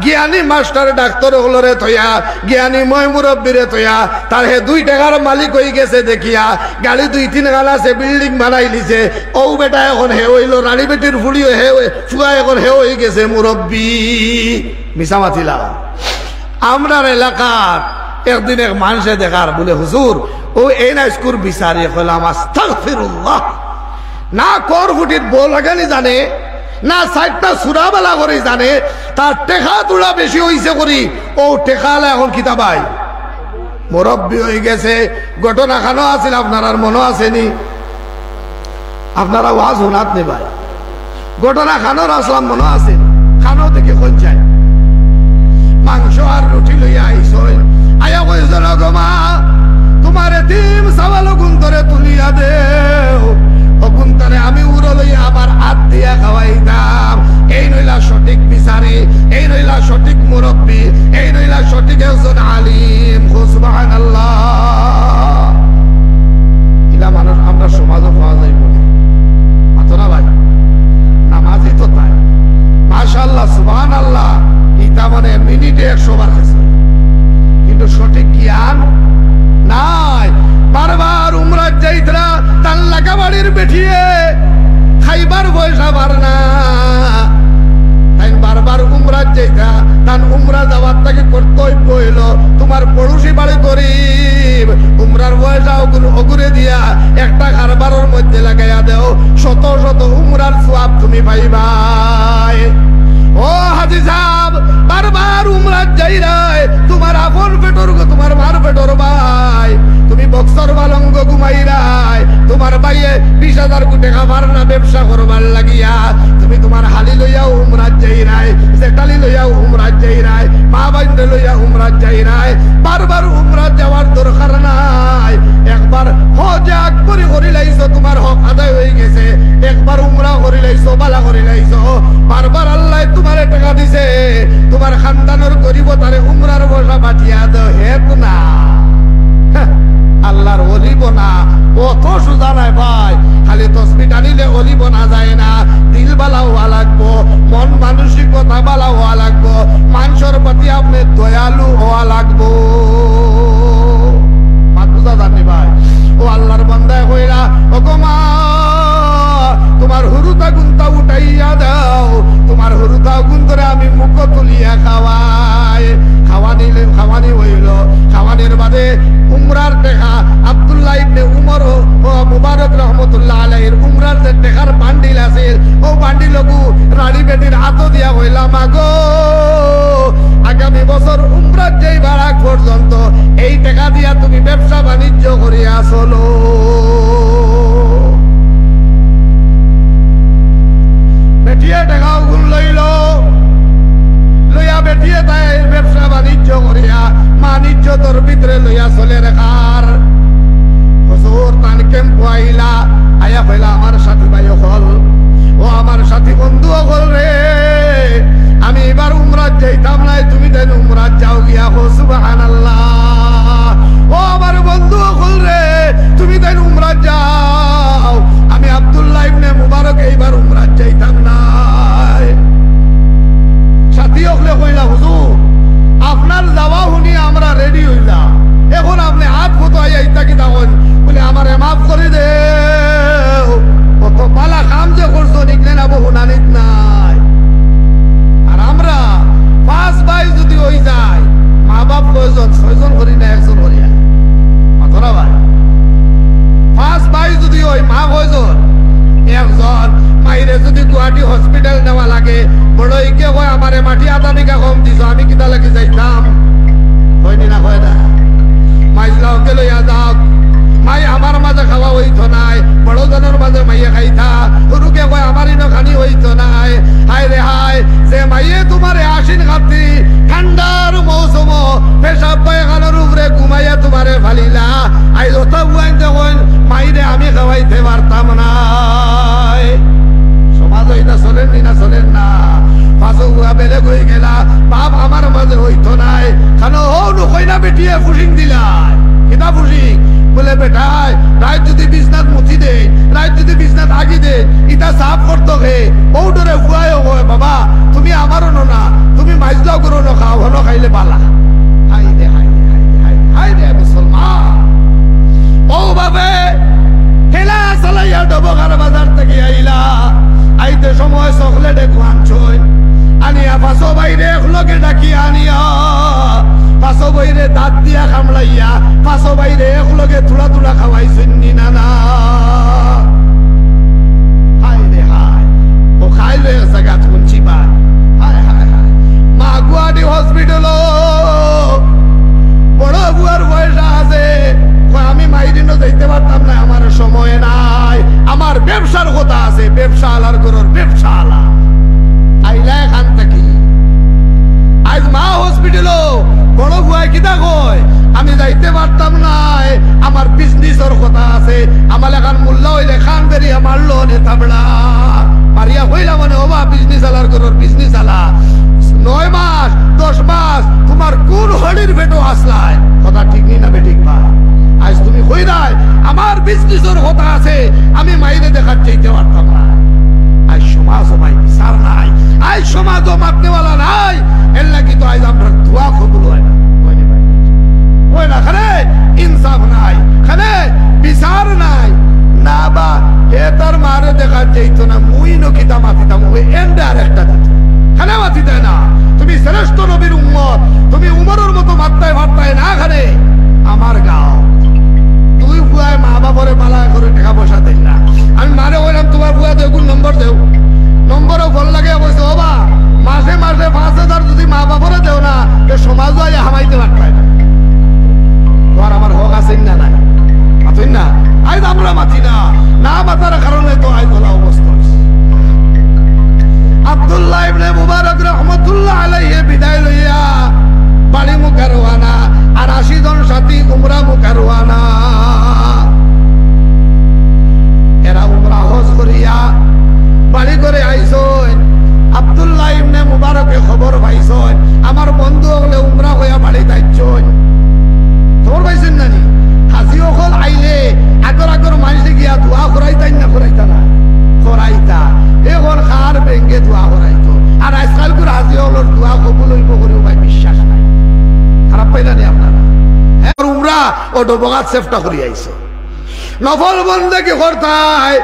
জ্ঞানী মাস্টার ডাক্তার হলরে তৈয়া, জ্ঞানী মই মুরব্বীরে তৈয়া, তার হে 2 টাকার মালিক হয়ে গেছে দেখিয়া, গাড়ি 2-3 গাল আছে, বিল্ডিং বানাই লিছে। ও বেটা এখন হে হইল রানী বেটির ফুলিও হে ফুয়া, এখন হে হয়ে গেছে মুরব্বী। মিছা মাতিলা। আমরার এলাকার একদিন এক মানুষে দেখার বলে হুজুর ও এই না স্কুল বিচারে কইলাম আস্তাগফিরুল্লাহ, না কর ফুটির বল লাগানি জানে, না সাইডটা সুরাবালা করে জানে, তার টেকা তোলা বেশি হইছে করি, ও টেকালা এখন কিতাবাই মুরব্বী হয়ে গেছে। ঘটনা খানো আছিল, আপনার মনে আসেনি? আপনারা ওয়াজ শোনাত নে ভাই, ঘটনা খানোর আসলাম মনে আছে? খানো থেকে কোন যায় মাংস আর রুটি লইয়া আইস, আয়া কইছিল গো মা তোমার এতিম সাওয়াল গুন্তরে তুলিয়া দেও, অগুন্তরে আমি উড়ো লইয়া আবার হাত দিয়া খাওয়াইতাম। এই নইলা সঠিক বিচারে, এই নইলা সঠিক মুরব্বী, এই নইলা সঠিক একজন আলিম। সুবহানাল্লাহ। ইলা মানুষ আমরা সমাজে পাওয়া যাই বলে মাত্র না ভাই, নামাজি তো তাই মাশাআল্লাহ সুবহানাল্লাহ, ইটা মানে মিনিটে 100 বার খেছে, কিন্তু সঠিক জ্ঞান নাই। বারবার উমরাত যাইতরা, তার লাগা বাড়ির বেঠিয়ে খাইবার পয়সা বার না, তাই বারবার উমরাত যাইতা, তার উমরা যাওয়ার তাকে কর্তব্য হইল তোমার পড়োশি বাড়ি গরিব, উমরার পয়সা অগুরে দিয়া একটা কারবারের মধ্যে লাগাইয়া দেও, শত শত উমরার সওয়াব তুমি পাইবাই। ও হাজি সাহেব, বারবার উমরাত যাই রায়, তোমার আপন পেটর গো, তোমার মার পেটর ভাই, তুমি বক্সর বালঙ্গ ঘুমাই রায়, তোমার ভাইয়ে 20,000 কোটি খাবার না ব্যবসা করবার লাগিয়া তুমি তোমার হালি লইয়া উমরাত যাই রায়, জেটালি লইয়া উমরাত যাই রায়, মা বাইন্দে লইয়া উমরাত যাই রায়। বারবার উমরাত যাওয়ার দরকার নাই, একবার হজ করে লাইছো, তোমার হক আদায় হয়ে গেছে, একবার উমরা করে লাইছো, বালা করে লাইছো, বারবার আল্লাহ তোমার টাকা দিছে, তোমার খানদানের গরিব তারে উমরার বসা পাঠিয়া দাও, হে না আল্লাহর ওলি বনা মানসিকতা বালা হওয়া লাগবো, মানুষের প্রতি আপনি দয়ালু হওয়া লাগবো। মাতুজা জানি ভাই ও আল্লাহর বান্দায় কইরা ও গো মা তোমার হুরুতা গুনতা উঠাইয়া দাও, তোমার হুরুতা গুন করে আমি মুখ তুলিয়া খাওয়াই। খাওয়ানি হইল, খাওয়ানির বাদে উমরার দেখা আব্দুল্লাহ ইবনে উমর ও মুবারক রহমতুল্লাহ আলাইহির উমরার যে টাকার বান্ডিল আছে ও বান্ডিলকু রানী বেটির হাত দিয়া হইলাম আগো আগামী বছর উমরার যেই ভাড়া পর্যন্ত এই টাকা দিয়া তুমি ব্যবসা বাণিজ্য করিয়া চলো। বেটিয়ে টাকাও গুণ লইল, লইয়া বেটিয়ে তাই ব্যবসা বাণিজ্য করিয়া বাণিজ্যতর ভিতরে লইয়া চলে রেখার হুজুর তান ক্যাম্প আইলা আয়া কইলা আমার সাথী ভাই হল ও আমার সাথী বন্ধু হল রে, আমি এবার উমরাত যাইতাম নাই, তুমি দেন উমরাত যাও গিয়া হো সুবহানাল্লাহ। ও আমার বন্ধু হল রে, তুমি দেন উমরাত যাও, আমি আব্দুল্লাহ ইবনে মুবারক এইবার উমরাত যাইতাম নাই। সাথী হলে কইলা হুজুর আপনার যাওয়া শুনি আমরা রেডি হইলাম, এখন আপনি হাত ফোটাই আইতা কি তখন বলে আমারে মাফ করে দে, কত পালা কাম যে করছো নিকলে না বহু নানিত নাই। আর আমরা 5 ভাই যদি হই যায়, মা বাপ কয়জন? 6 জন করি না, 1 জন করিয়া মাথরা ভাই। 5 ভাই যদি হই, মা কয়জন? 1 জন। মাইরে যদি গুয়াহাটি হসপিটাল নেওয়া লাগে, বড়ইকে কয় আমারে মাটি আধা বিঘা কম দিছ, আমি কিতা লাগি যাইতাম? হয়নি না হয় না? মাইজলাওকে লইয়া যাও, মাই আমার মাঝে খাওয়া হইতো নাই, বড় জনের মাঝে মাইয়ে খাইতা, সরুকে কয় আমার ইনো খানি হইতো নাই। হায় রে হায়, যে মাইয়ে তোমারে আশিন খাতি ঠান্ডার মৌসুম পেশাব পায়খানার উপরে ঘুমাইয়া তোমারে ফালিলা, আই যত বুয়াইন তখন মাইরে আমি খাওয়াইতে পারতাম নাই। সমাজ হইতা চলেন নি না চলেন না? পাঁচো গুয়া বেলেগ হয়ে গেলা, বাপ আমার মাঝে হইতো নাই, খানো হও নুকই না বেটিয়ে ফুসিং দিলাই। কিতা ফুসিং? বলে বেটাই রাত যদি বিছনাত মুঠি দে, রাত যদি বিছনাত আগি দে, ইটা সাফ করতো হে ওডরে ফুয়ায় হয় বাবা তুমি আমারও না, তুমি মাইজলাও করো না, খাও হলো খাইলে পালা। হাই রে হাই রে হাই রে হাই রে হাই রে মুসলমান। ও বাবে খেলা চালাইয়া ডবকার বাজার থেকে আইলা, আইতে সময় চকলেটে খুয়ানছই আনিয়া পাঁচো বাইরে একলগে ডাকি আনিয়া, পাঁচো বাইরে দাঁত দিয়া কামড়াইয়া পাঁচো বাইরে একলগে তুলা তুলা খাওয়াইছেন নি না না? হাই রে হাই, ও খাইলে জায়গা শুনছি ভাই। হায় হায় হায়, মা গুয়াহাটি হসপিটাল বড় বুয়ার পয়সা আছে, আমি মাইরিনও যাইতে পারতাম না, আমার সময় নাই, আমার ব্যবসার কথা আছে, ব্যবসা আলার গরুর ব্যবসা আলা আইলা এখান থেকে। আজ মা হসপিটাল বড় ভুয়াই কিতা কয় আমি যাইতে পারতাম না, আমার বিজনেসের কথা আছে, আমার এখন মূল্য হইলে খান বেরিয়ে মারলো নেতাবড়া মারিয়া হইলা মানে ওবা বিজনেস আলার গরুর বিজনেস আলা 9 মাস 10 মাস তোমার কোন হড়ির বেটো আসলাই? কথা ঠিক নি না বেঠিক ভাই? আজ তুমি কই নাই আমার বিজনেসের কথা আছে, আমি মাইরে দেখার চাইতে পারতাম না। আজ সমাজ ভাই বিচার নাই, আজ সমাজ মাপনেওয়ালা নাই, এর লাগি তো আজ আমরা দোয়া কবুল হয় না, হয় না? খানে ইনসাফ নাই, খানে বিচার নাই না, বা হে তার মারে দেখার চাইতো না, মুই নকিতা মাতিতাম ওই এন্ডে আর একটা দিত, খানে মাতি দেয় না। তুমি শ্রেষ্ঠ নবীর উম্মত, তুমি উমরের মতো মাত্রায় ভাত্তায় না, খানে আমার গাও তুই বুয়ায় মা বাপরে পালা করে টাকা পয়সা দেন না। আমি মারে বললাম তোমার বুয়া দেও নম্বর দেও, নম্বরও ফল লাগে বলছে বাবা মাসে মাসে 5,000 যদি মা বাপরে দেও না, সমাজও হামাইতে পারতায় না। তোমার আমার হক বগাত চেষ্টা করি আইছো নফল বন্দেগী করতাই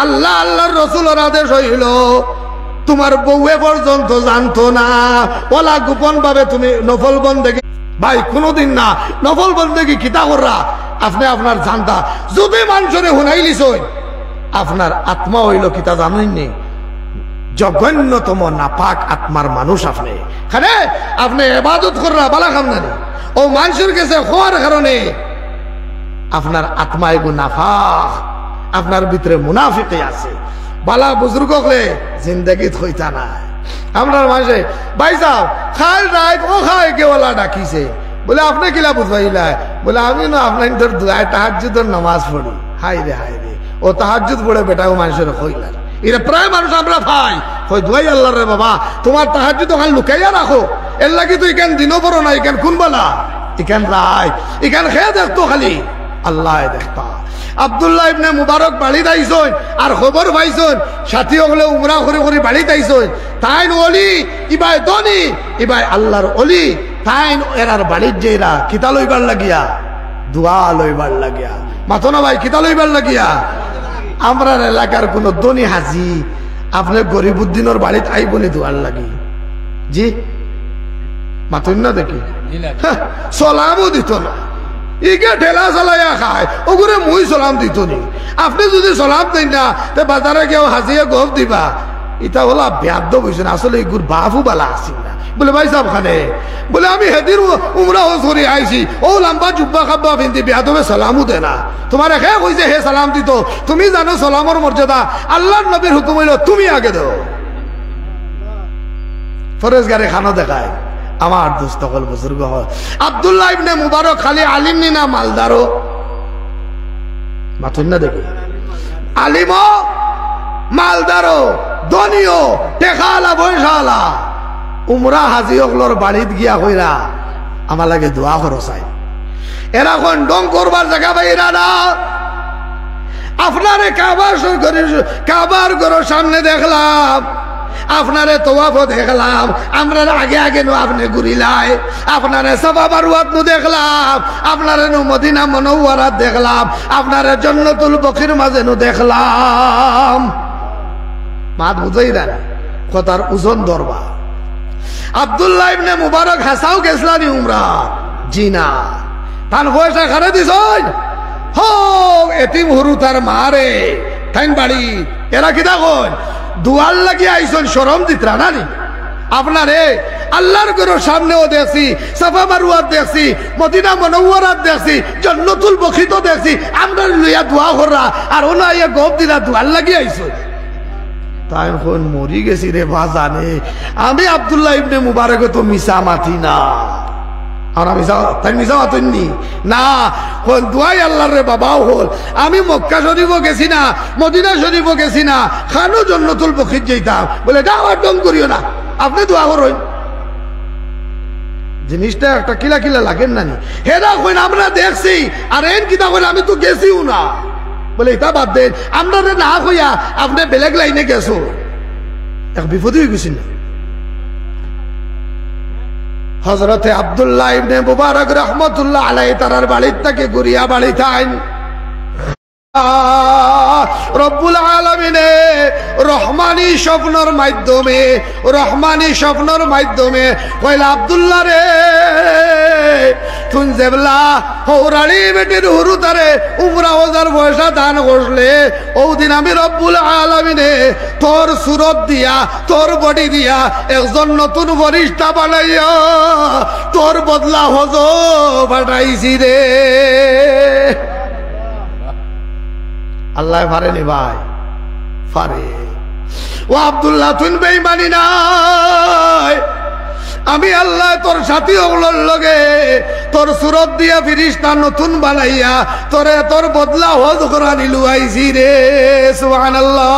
আল্লাহ আল্লাহর রাসূলের আদেশ হইল তোমার বউয়ে পর্যন্ত জানতো না ওলা গোপন ভাবে তুমি নফল বন্দেগী ভাই কোনদিন না নফল বন্দেগী কিতা কররা আপনি আপনার জানতা যদি মানুষরে শুনাইলিস আপনার আত্মা হইল কিতা জানেননি জঘন্যতম নাপাক আত্মার মানুষ আপনি খানে আপনি ইবাদত কররা বালা কাম না ও মানুষের কাছে হওয়ার কারণে আপনার আত্মা এগো নাফাক আপনার ভিতরে মুনাফিকি আছে বালা বুজুর্গ হলে জিন্দগিত হইতা না আমরা মাঝে ভাই সাহেব খাল রাত ও খায় কেওয়ালা ডাকিছে বলে আপনি কিলা বুঝবাইলা বলে আমি না আপনার ধর দুয়ায় তাহাজ্জুদের নামাজ পড়ি হাই রে ও তাহাজ্জুদ পড়ে বেটাও মানুষের হইলা এরা প্রায় মানুষ আমরা ভাই হই দুয়াই আল্লাহ রে বাবা তোমার তাহাজ্জুদ ওখান লুকাইয়া রাখো এর লাগি তো এখান দিনও বড় না এখান কোন বলা এখান রায় এখান খেয়ে দেখতো খালি আল্লাহ দেখতা আব্দুল্লাহ ইবনে মুবারক বাড়িতে আইসন আর খবর পাইছন সাথী হলে উমরা করে করে বাড়িতে আইসন তাইন ওলি ইবাই দনি ইবাই আল্লাহর ওলি তাইন এরার বাড়ির যেরা কিতা লইবার লাগিয়া দোয়া লইবার লাগিয়া মাথো না ভাই কিতা লইবার লাগিয়া আমরার এলাকার কোন দনি হাজি আপনার গরিবউদ্দিনের বাড়িতে আইবনি দোয়ার লাগি জি মাথুন না দেখি সালামও দিত না ইকে ঠেলা চালাইয়া খায় ওগুলো মুই সালাম দিত নি আপনি যদি সালাম দেন না তে বাজারে কেউ হাসিয়ে গপ দিবা এটা হলো ব্যাধ বইছেন আসলে এগুর বাফু বালা আসিল না বলে ভাই সাহেব খানে বলে আমি হেদিন উমরা হজ করে আইছি ও লম্বা জুব্বা খাব্বা ফিনতি বেয়াদবে সালামও দে না তোমার একে কইছে হে সালাম দিত তুমি জানো সালামর মর্যাদা আল্লাহর নবীর হুকুম হইল তুমি আগে দাও ফরেজগারে খানো দেখায় আমার দোস্ত হল বুজুর্গ হল আব্দুল্লাহ ইবনে মুবারক খালি আলিম নি না মালদারও মাথুন না দেখি আলিমও মালদারও ধনীও টেকালা বয়সালা উমরা হাজি হকলর বাড়িত গিয়া কইরা আমার লাগে দোয়া করো চাই এরা কোন ডং করবার জায়গা পাইরা না আপনারে কাবার ঘরের সামনে দেখলাম আপনারে তোয়াফও দেখলাম আমরা আগে আগে নো আপনি ঘুরিলাই আপনারে সাফা মারওয়াত নু দেখলাম আপনারে নো মদিনা মুনাওয়ারাত দেখলাম আপনারে জান্নাতুল বকির মাঝে নু দেখলাম মাত বুঝাইরা কথার ওজন ধরবা আব্দুল্লাহ ইবনে মুবারক হাসাও গেছলানি উমরা জি না তান পয়সা খারে দিছই হো এতিম হরু তার মারে তাইন বাড়ি এরা কিতা কই দুয়ার লাগি আইসন শরম দিতরা নানি আপনারে আল্লাহর ঘরের সামনেও দেখছি সাফা মারওয়াত দেখছি মদিনা মুনাওয়ারাত দেখছি জান্নাতুল বকিত দেখছি আমরা লইয়া দোয়া করা আর ওনা ইয়া গপ দিলা দুয়ার লাগি আইসন তাই কোন মরি গেছি রে বাজানে আমি আব্দুল্লাহ ইবনে মুবারক তো মিছা মাতি না আর আমি তাই মিছা মাতনি না কোন দুয়াই আল্লাহর রে বাবাও হল আমি মক্কা শরীফও গেছি না মদিনা শরীফও গেছি না খানো জান্নাতুল বকিত যাইতাম বলে দাওয়াত দম করিও না আপনি দোয়া করুন জিনিসটা একটা কিলা কিলা লাগেন নানি হেরা কইন আমরা দেখছি আর এন কিতা কইন আমি তো গেছিও না বলে এটা বাদ দেন আমরা না কইয়া আপনি বেলেগ লাইনে গেছো এক বিপদ হয়ে গেছি না হযরতে আব্দুল্লাহ ইবনে মুবারক রাহমাতুল্লাহ আলাইহি তার বাড়ির থেকে ঘুরিয়া বাড়িতে আইন রব্বুল আলামিনে রহমানি স্বপ্নর মাধ্যমে কইলা আব্দুল্লাহ রে তুই যেবলা হৌরাড়ি বেটির হুরুতারে উমরা ওজার পয়সা দান করলে ওদিন আমি রব্বুল আলামিনে তোর সুরত দিয়া তোর বডি দিয়া একজন নতুন ফেরেশতা বানাইয়া তোর বদলা হজ পাঠাইছি রে আল্লাহ পারেনি ভাই পারে ও আব্দুল্লাহ তুই বেঈমানি নাই আমি আল্লাহ তোর সাথী হগলর লগে তোর সুরত দিয়া ফেরেশতা নতুন বানাইয়া তোরে তোর বদলা হজ করা নিলু আইছি রে সুবহানাল্লাহ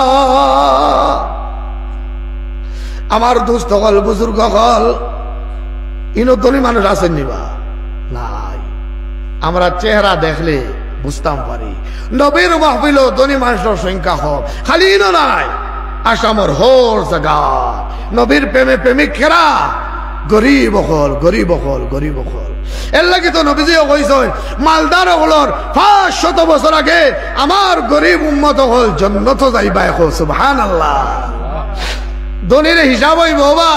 আমার দোস্ত হল বুজুর্গ হল ইনতনি মানুষ আছেন নিবা নাই আমরা চেহারা দেখলে বুঝতাম পারি নবীর মাহফিল ধনী মানুষের সংখ্যা হোক খালি ইনো নাই আসামর হোর জায়গা নবীর প্রেমে প্রেমিক খেরা গরিব হল গরিব হল গরিব হল এর লাগি তো নবীজিও কইছেন মালদার হলর 500 বছর আগে আমার গরিব উম্মত হল জান্নাত যাইবা এখন সুবহানাল্লাহ দনির হিসাব হইব বাবা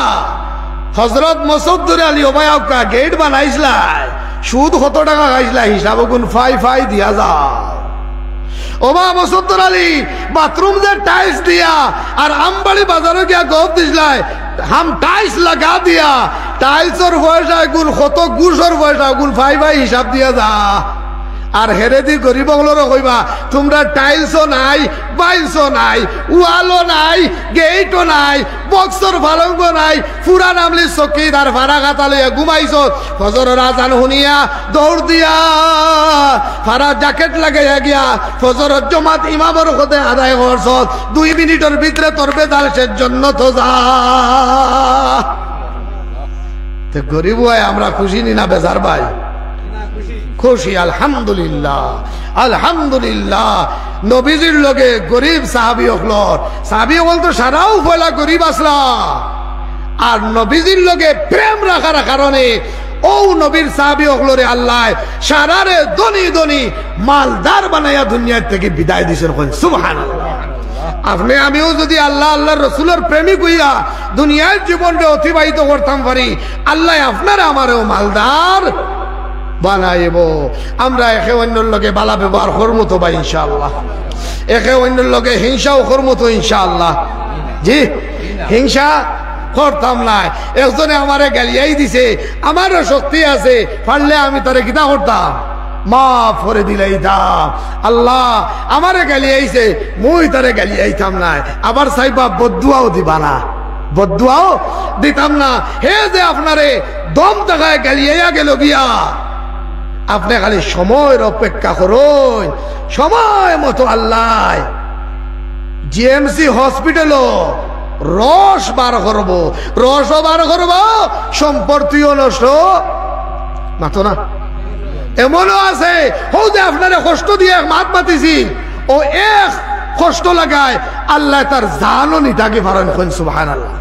হযরত মুসদ্দুর আলী ওবায়কা গেট বানাইছলাই সুদ কত টাকা খাইছলা হিসাব গুণ ফাই দিয়া যাও ওবা মুসদ্দুর আলী বাথরুম যে টাইলস দিয়া আর আমবাড়ি বাজারে গিয়া গপ দিছলাই हम टाइल्स लगा दिया टाइल्स और पैसा गुण कत गुसर पैसा गुण फाई हिसाब दिया जा আর হেরে দি গরিব হলো কইবা তোমরা টাইলসও নাই বাইলসও নাই ওয়ালও নাই গেটও নাই বক্সর ফালঙ্গ নাই পুরা নামলি চকিদার ভাড়া খাতা লইয়া ঘুমাইছো ফজরের আজান শুনিয়া দৌড় দিয়া ফারা জ্যাকেট লাগাইয়া গিয়া ফজরের জমাত ইমামের সাথে আদায় করছ 2 মিনিটের ভিতরে তোর বেদাল শেষ জন্য তো যা তে গরিব হয় আমরা খুশি নি না বেজার ভাই খুশি আলহামদুলিল্লাহ আলহামদুলিল্লাহ নবীজির লগে গরিব সাহাবী হল তো সারাও ফলা গরিব আসলা আর নবীজির লগে প্রেম রাখার কারণে ও নবীর সাহাবী হলরে আল্লাহ সারারে ধনী ধনী মালদার বানাইয়া দুনিয়া থেকে বিদায় দিছেন সুবহানাল্লাহ আপনি আমিও যদি আল্লাহ আল্লাহর রাসূলের প্রেমিক হইয়া দুনিয়ার জীবনটা অতিবাহিত করতাম পারি আল্লাহ আপনার আমারও মালদার বানাইব আমরা একে অন্যের লগে বালা ব্যবহার করবো তো ভাই ইনশাআল্লাহ একে অন্যের লগে হিংসাও করবো তো ইনশাআল্লাহ জি হিংসা করতাম না একজনে আমারে গালিয়াই দিছে আমারও শক্তি আছে পারলে আমি তারে কিতা করতাম মাফ করে দিলাইতাম আল্লাহ আমারে গালিয়াইছে মুই তারে গালিয়াইতাম না আবার সাইবা বদদুয়াও দিবা না বদদুয়াও দিতাম না হে যে আপনারে দম দেখায় গালিয়াইয়া গেল গিয়া আপনি খালি সময়ের অপেক্ষা করুন সময় মতো আল্লাহ জিএমসি হসপিটাল রস বার করব রসও বার করব সম্পত্তিও নষ্ট মাতো না এমনও আছে হো যে আপনারা কষ্ট দিয়ে মাত মাতিছি ও এক কষ্ট লাগায় আল্লাহ তার জানও নিতাকে পারেন কোন সুবহানাল্লাহ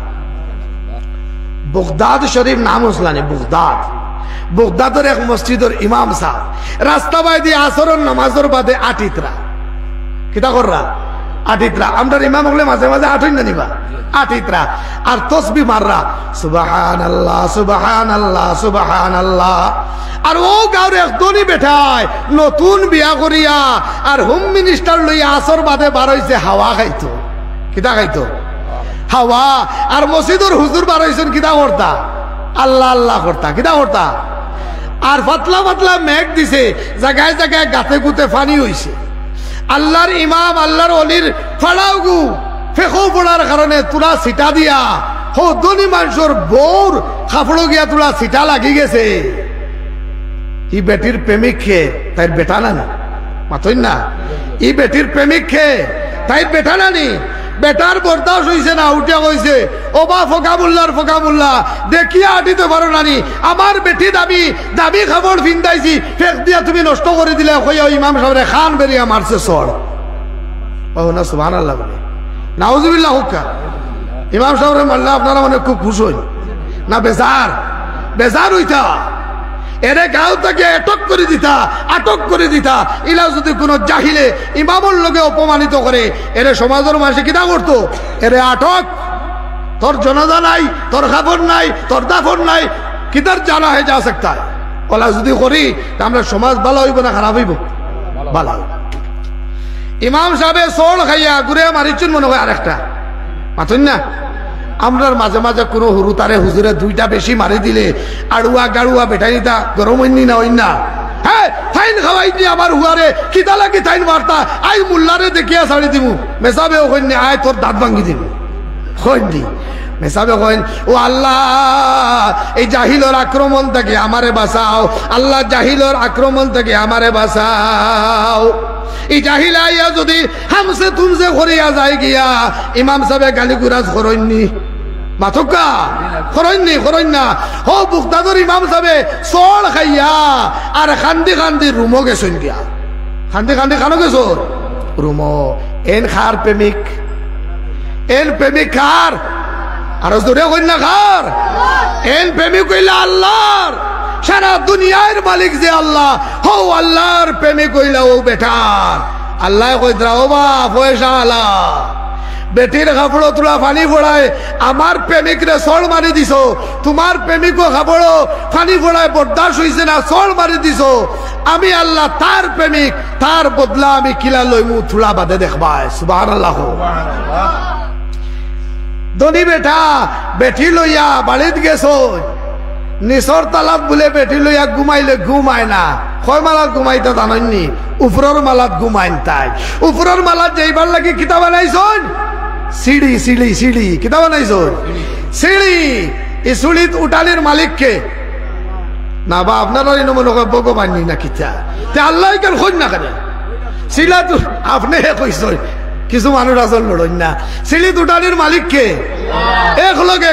বগদাদ শরীফ নাম উসলানি বগদাদের এক মসজিদের ইমাম সাহেব রাস্তা বাই দিয়ে আসরের নামাজের বাদে আটিতরা কিতা কররা আটিতরা আমরা ইমাম হলে মাঝে মাঝে আটই না নিবা আটিতরা আর তসবি মাররা সুবহানাল্লাহ সুবহানাল্লাহ সুবহানাল্লাহ আর ও গাঁর এক ধনী বেঠায় নতুন বিয়া করিয়া আর হোম মিনিস্টার লইয়া আসর বাদে বার হইছে হাওয়া খাইতো কিতা খাইতো হাওয়া আর মসজিদের হুজুর বার হইছেন কিতা করতা আল্লাহ আল্লাহ করতা কিতা করতা আর পাতলা পাতলা মেঘ দিছে জায়গায় জায়গায় গাতে গুতে পানি হইছে আল্লাহর ইমাম আল্লাহর অলির ফাড়াওগু ফেকো পড়ার কারণে তুলা সিটা দিয়া হো ধনী মানুষের বউর খাফড়ো গিয়া তুলা সিটা লাগি গেছে ই বেটির প্রেমিক খে তাই বেটা না মাতই না ই বেটির প্রেমিক খে তাই বেটা নানি বেটার বরদাস্ত হইছে না উঠিয়া কইছে ও বা ফোকামুল্লাহ দেখিয়া আটিতে পারো নানি আমার বেটি দাবি খাবার ফিন্দাইছি ফেক দিয়া তুমি নষ্ট করে দিলে কইয়া ইমাম সাহেব খান বেরিয়া মারছে সর ও না সুবহানাল্লাহ বলে নাউজুবিল্লাহ হুক্কা ইমাম সাহেব মারলে আপনারা মনে খুব খুশ হই না বেজার হইতা এরে গাঁও থেকে আটক করে দিতা ইলা যদি কোনো জাহিলে ইমামর লগে অপমানিত করে এরে সমাজের মানুষে কিনা করতো এরে আটক তোর জনাজা নাই তোর খবর নাই তোর দাফন নাই কিতার জানা হয়ে যা सकता है ওলা যদি করি আমরা সমাজ ভালো হইব না খারাপ হইব ভালো ইমাম সাহেব সোল খাইয়া ঘুরে মারিছুন মনে হয় আরেকটা মাথুন না আমরার মাঝে মাঝে কোনো হুরু তারে হুজুরে দুইটা বেশি মারি দিলে আড়ুয়া গাড়ুয়া বেটাইনিতা গরম হইনি না হইন না হ্যাঁ ফাইন খাওয়াইনি আমার হুয়ারে কিতা লাগি তাইন মারতা আই মুল্লারে দেখিয়া ছাড়ি দিমু মেসাবে হইনি আয় তোর দাঁত ভাঙ্গি দিমু হইনি মেসাবে হইন ও আল্লাহ এই জাহিলর আক্রমণ থেকে আমারে বাঁচাও আল্লাহ জাহিলর আক্রমণ থেকে আমারে বাঁচাও এই জাহিল আইয়া যদি হামসে তুমসে করিয়া যায় গিয়া ইমাম সাহেব গালি গুরাজ করইনি মাথকা করইন না হো বুকদাদর ইমাম সাহেব সোল খাইয়া আর খান্দি রুমো গেছেন গিয়া খান্দি খানো গেছো রুমো এন খার প্রেমিক খার আরো জোরে কইনা খার এন প্রেমিক কইলা আল্লাহর সারা দুনিয়ার মালিক যে আল্লাহ হো আল্লাহর প্রেমিক কইলা ও বেটার আল্লাহ কই দাও বা পয়সা আলা বেটির কাপড় তোলা পানি ফোড়ায় আমার প্রেমিকরে চল মারি দিছ তোমার প্রেমিকও কাপড় পানি ফোড়ায় বরদাস্ত হইছে না চল মারি দিছ আমি আল্লাহ তার প্রেমিক তার বদলা আমি কিলা লইমু থুলা বাদে দেখবাই সুবহানাল্লাহ ধনী বেটা বেটি লইয়া বাড়িত গেছো নিচর তালাত বলে বেটি লইয়া ঘুমাইলে ঘুমায় না কয় মালাত ঘুমাইতে জাননি উপরের মালাত ঘুমাইন তাই উপরের মালাত যাইবার লাগি কিতা বানাইছন সিঁড়ি সিঁড়ি সিঁড়ি কিতা বানাইছন সিঁড়ি এই সিঁড়িত উঠানের মালিককে না বা আপনারা মনে করেন ভগবান না কিতা তে আল্লাহ কেন খোঁজ না কেন সিলা তো আপনি কইছেন কিছু মানুষ আসল লড়ন না সিঁড়ি উঠানের মালিককে এক লগে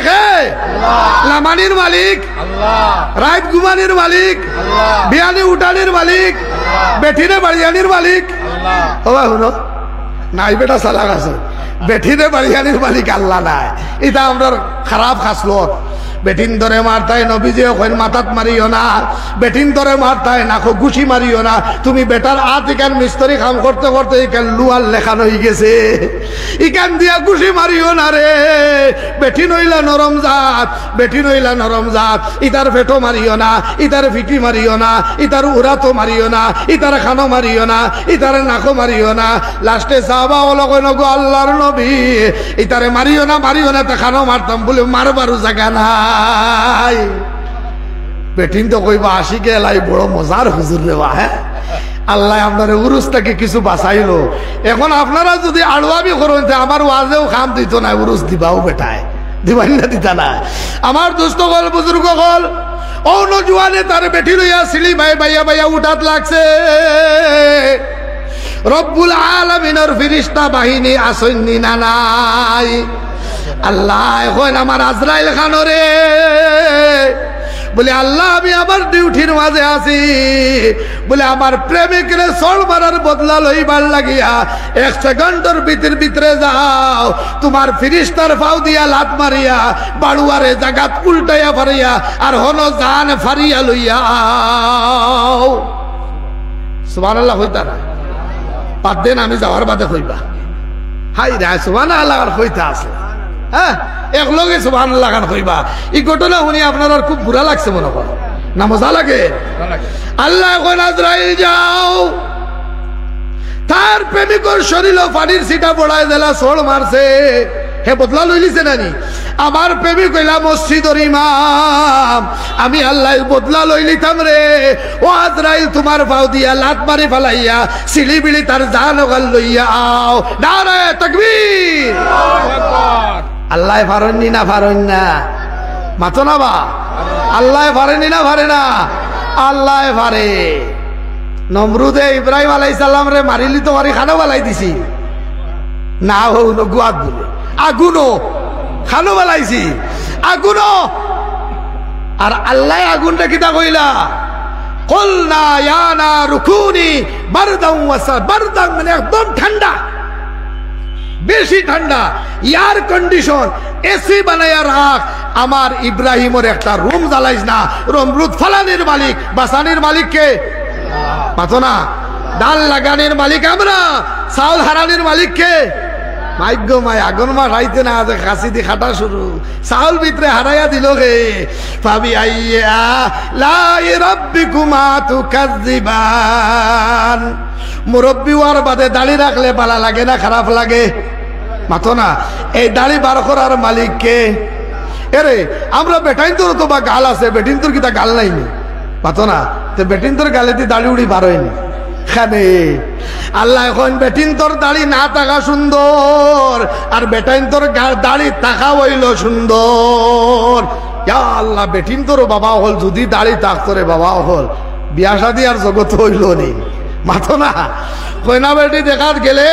লামানির মালিক রাত ঘুমানির মালিক বিয়ানি উঠানির মালিক বেঠিরে বাড়িয়ানির মালিক ওবা শুনো নাই বেটা চালাক আছে বেঠিরে বাড়িয়ানির মালিক আল্লাহ নাই এটা আমরা খারাপ খাসলত বেটিন ধরে মারতায় নবীজি ওখানে মাথাত মারিও না বেটিন ধরে মারতায় নাকো ঘুষি মারিও না তুমি বেটার হাত ইকান মিস্ত্রি কাম করতে করতে ইকান লুয়ার লেখান হয়ে গেছে ইকান দিয়া ঘুষি মারিও না রে বেটি নইলা নরম জাত বেটি নইলা নরম জাত ইতার পেটো মারিও না ইতার ফিটি মারিও না ইতার উড়াতো মারিও না ইতার খানো মারিও না ইতার নাকো মারিও না লাস্টে সাহাবা হলো কইন গো আল্লাহর নবী ইতারে মারিও না তা খানো মারতাম বলে মারবারও জায়গা না বেটিন তো কইবা আশিকে এলাই বড় মজার হুজুর রে বা হ্যাঁ আল্লাহ আপনার উরুস থেকে কিছু বাঁচাইলো এখন আপনারা যদি আড়ুয়াবি করেন আমার ওয়াজেও খাম দিত না উরুস দিবাও বেটায় দিবাই না দিতা না আমার দুস্থ গল বুজুর্গ গল ও নজুয়ানে তার বেটি লইয়া সিলি ভাই ভাইয়া ভাইয়া উঠাত লাগছে রব্বুল আলামিনের ফেরেশতা বাহিনী আসন্নি না নাই আল্লাহ এখন আমার আজরাইল খানরে বলে আল্লাহ আমি আমার ডিউটির মাঝে আছি বলে আমার প্রেমিকরে চল মারার বদলা লইবার লাগিয়া 1 সেকেন্ডের ভিতরে যাও তোমার ফিরিস্তার পাও দিয়া লাত মারিয়া বাড়ুয়ারে জাগাত উল্টাইয়া ফারিয়া আর হন জান ফারিয়া লইয়া আও সুবহানাল্লাহ হইতা না পাঁচ দিন আমি যাওয়ার বাদে হইবা হাই রে সুবহানাল্লাহ আর হইতা আছে হ্যাঁ এক লগে সুবহানাল্লাহ গান কইবা এই ঘটনা শুনি আপনার খুব বুড়া লাগছে মনে হয় না মজা লাগে আল্লাহ এখন আজরাইল যাও তার প্রেমিকর শরীর পানির সিটা পড়ায় দিলা সোল মারছে হে বদলা লইলিছে নানি আমার প্রেমিক কইলা মসজিদের ইমাম আমি আল্লাহ বদলা লইলিতাম রে ও আজরাইল তোমার পাও দিয়া লাত মারি ফেলাইয়া সিলিবিলি তার জান গাল লইয়া আও নারে তাকবীর আল্লাহ ফারেননি না ফারেন না মাতো না বা আল্লাহ ফারেনি না ফারে না আল্লাহ ফারে নমরুদে ইব্রাহিম আলাইহিস সালাম রে মারিলি তো মারি খানো বালাই দিছি না হউন গুয়াত বলে আগুনো খানো বালাইছি আগুনো আর আল্লাহ আগুনটা কিতা কইলা কুলনা ইয়া নারু কুনি বারদান ওয়া বারদান মানে একদম ঠান্ডা বেশি ঠান্ডা এয়ার কন্ডিশন এসি বানায়া রাখ আমার ইব্রাহিমের একটা রুম জ্বালাইস না নমরুদ ফালানির মালিক বাসানির মালিক কে পাতো না ডাল লাগানির মালিক আমরা চাউল হারানির মালিক কে ভাগ্য মাই আগুন মাস আইতে না আজ খাসি দি খাটা শুরু চাউল ভিতরে হারাইয়া দিল গে পাবি আইয়া লাই রাব্বিকুমা তুকাজ্জিবান মুরব্বি ওয়ার বাদে দাড়ি রাখলে ভালো লাগে না খারাপ লাগে মাতো না এই দাড়ি বার করার মালিক কে এরে আমরা বেটাইন তোর তো বা গাল আছে বেটিন তোর কিতা গাল নাইনি মাতো না তো বেটিন তোর গালে দিয়ে দাড়ি উড়ি বার হয়নি খানে আল্লাহ এখন বেটিন তোর দাড়ি না থাকা সুন্দর আর বেটাইন তোর দাড়ি থাকা হইল সুন্দর ইয়া আল্লাহ বেটিন তোর বাবা হল যদি দাড়ি থাকতো রে বাবা হল বিয়া শাদী আর জগৎ হইল নি মাথো না কইনা বেটি দেখাত গেলে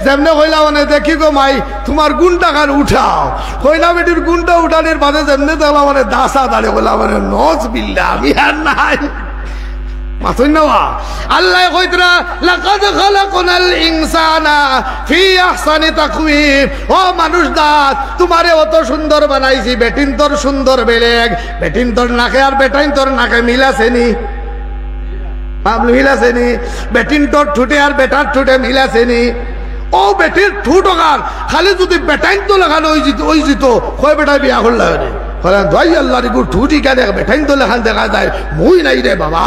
যেমনে কইলা মানে দেখি গো মাই তোমার গুণটা খান উঠাও কইনা বেটির গুণটা উঠানোর বাদে যেমনে দেখলাম মানে দাসা দাঁড়িয়ে বললাম মানে নজ বিল্লা আমি আর নাই মাথুন নেওয়া আল্লাহ কইতরা লাকাদ খালাকনাল ইনসানা ফি আহসানি তাকওয়িম। ও মানুষ দাস, তোমারে অত সুন্দর বানাইছি, বেটিন তোর সুন্দর বেলেগ, বেটিন তোর নাকে আর বেটাইন তোর নাকে মিল আছেনি? মিল আছেনি? বেটিন তোর ঠুটে আর বেটার ঠুটে মিল আছেনি? ও বেটির ঠুট ওখান খালি যদি বেটাইন তো লাগানো ওই জিত কয় বেটায় বিয়া করল দোয়াই আল্লাহ রিগুর ঠুটি কে দেখ বেটাইন তো লেখান দেখা যায় মুই নাই রে বাবা।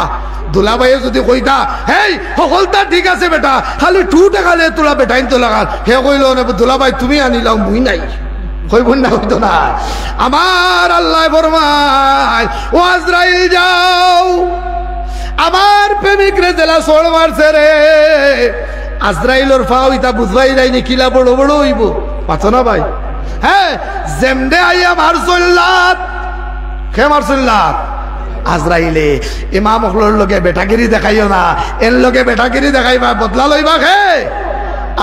দুলাভাইয়ে যদি কইতা হেই সকলটা ঠিক আছে বেটা, খালি ঠুট এখানে তোলা বেটাইন তো লাগান, হে কইল দুলাভাই তুমি আনিলাম মুই নাই, কইব না হইতো না। আমার আল্লাহ ফরমায় ও আজরাইল যাও, আমার প্রেমিক রে জেলা সোড় মারছে রে। আজরাইলর ফাও ইতা বুঝবাই যায়নি কিলা বড় বড় হইব, পাচ্ছ না ভাই? হ্যাঁ, যেমনে আইয়া মারসল্লাত, খে মারসল্লাত আজরাইলে। ইমাম হকলর লগে বেটাগিরি দেখাইও না, এর লগে বেটাগিরি দেখাইবা বদলা লইবা খে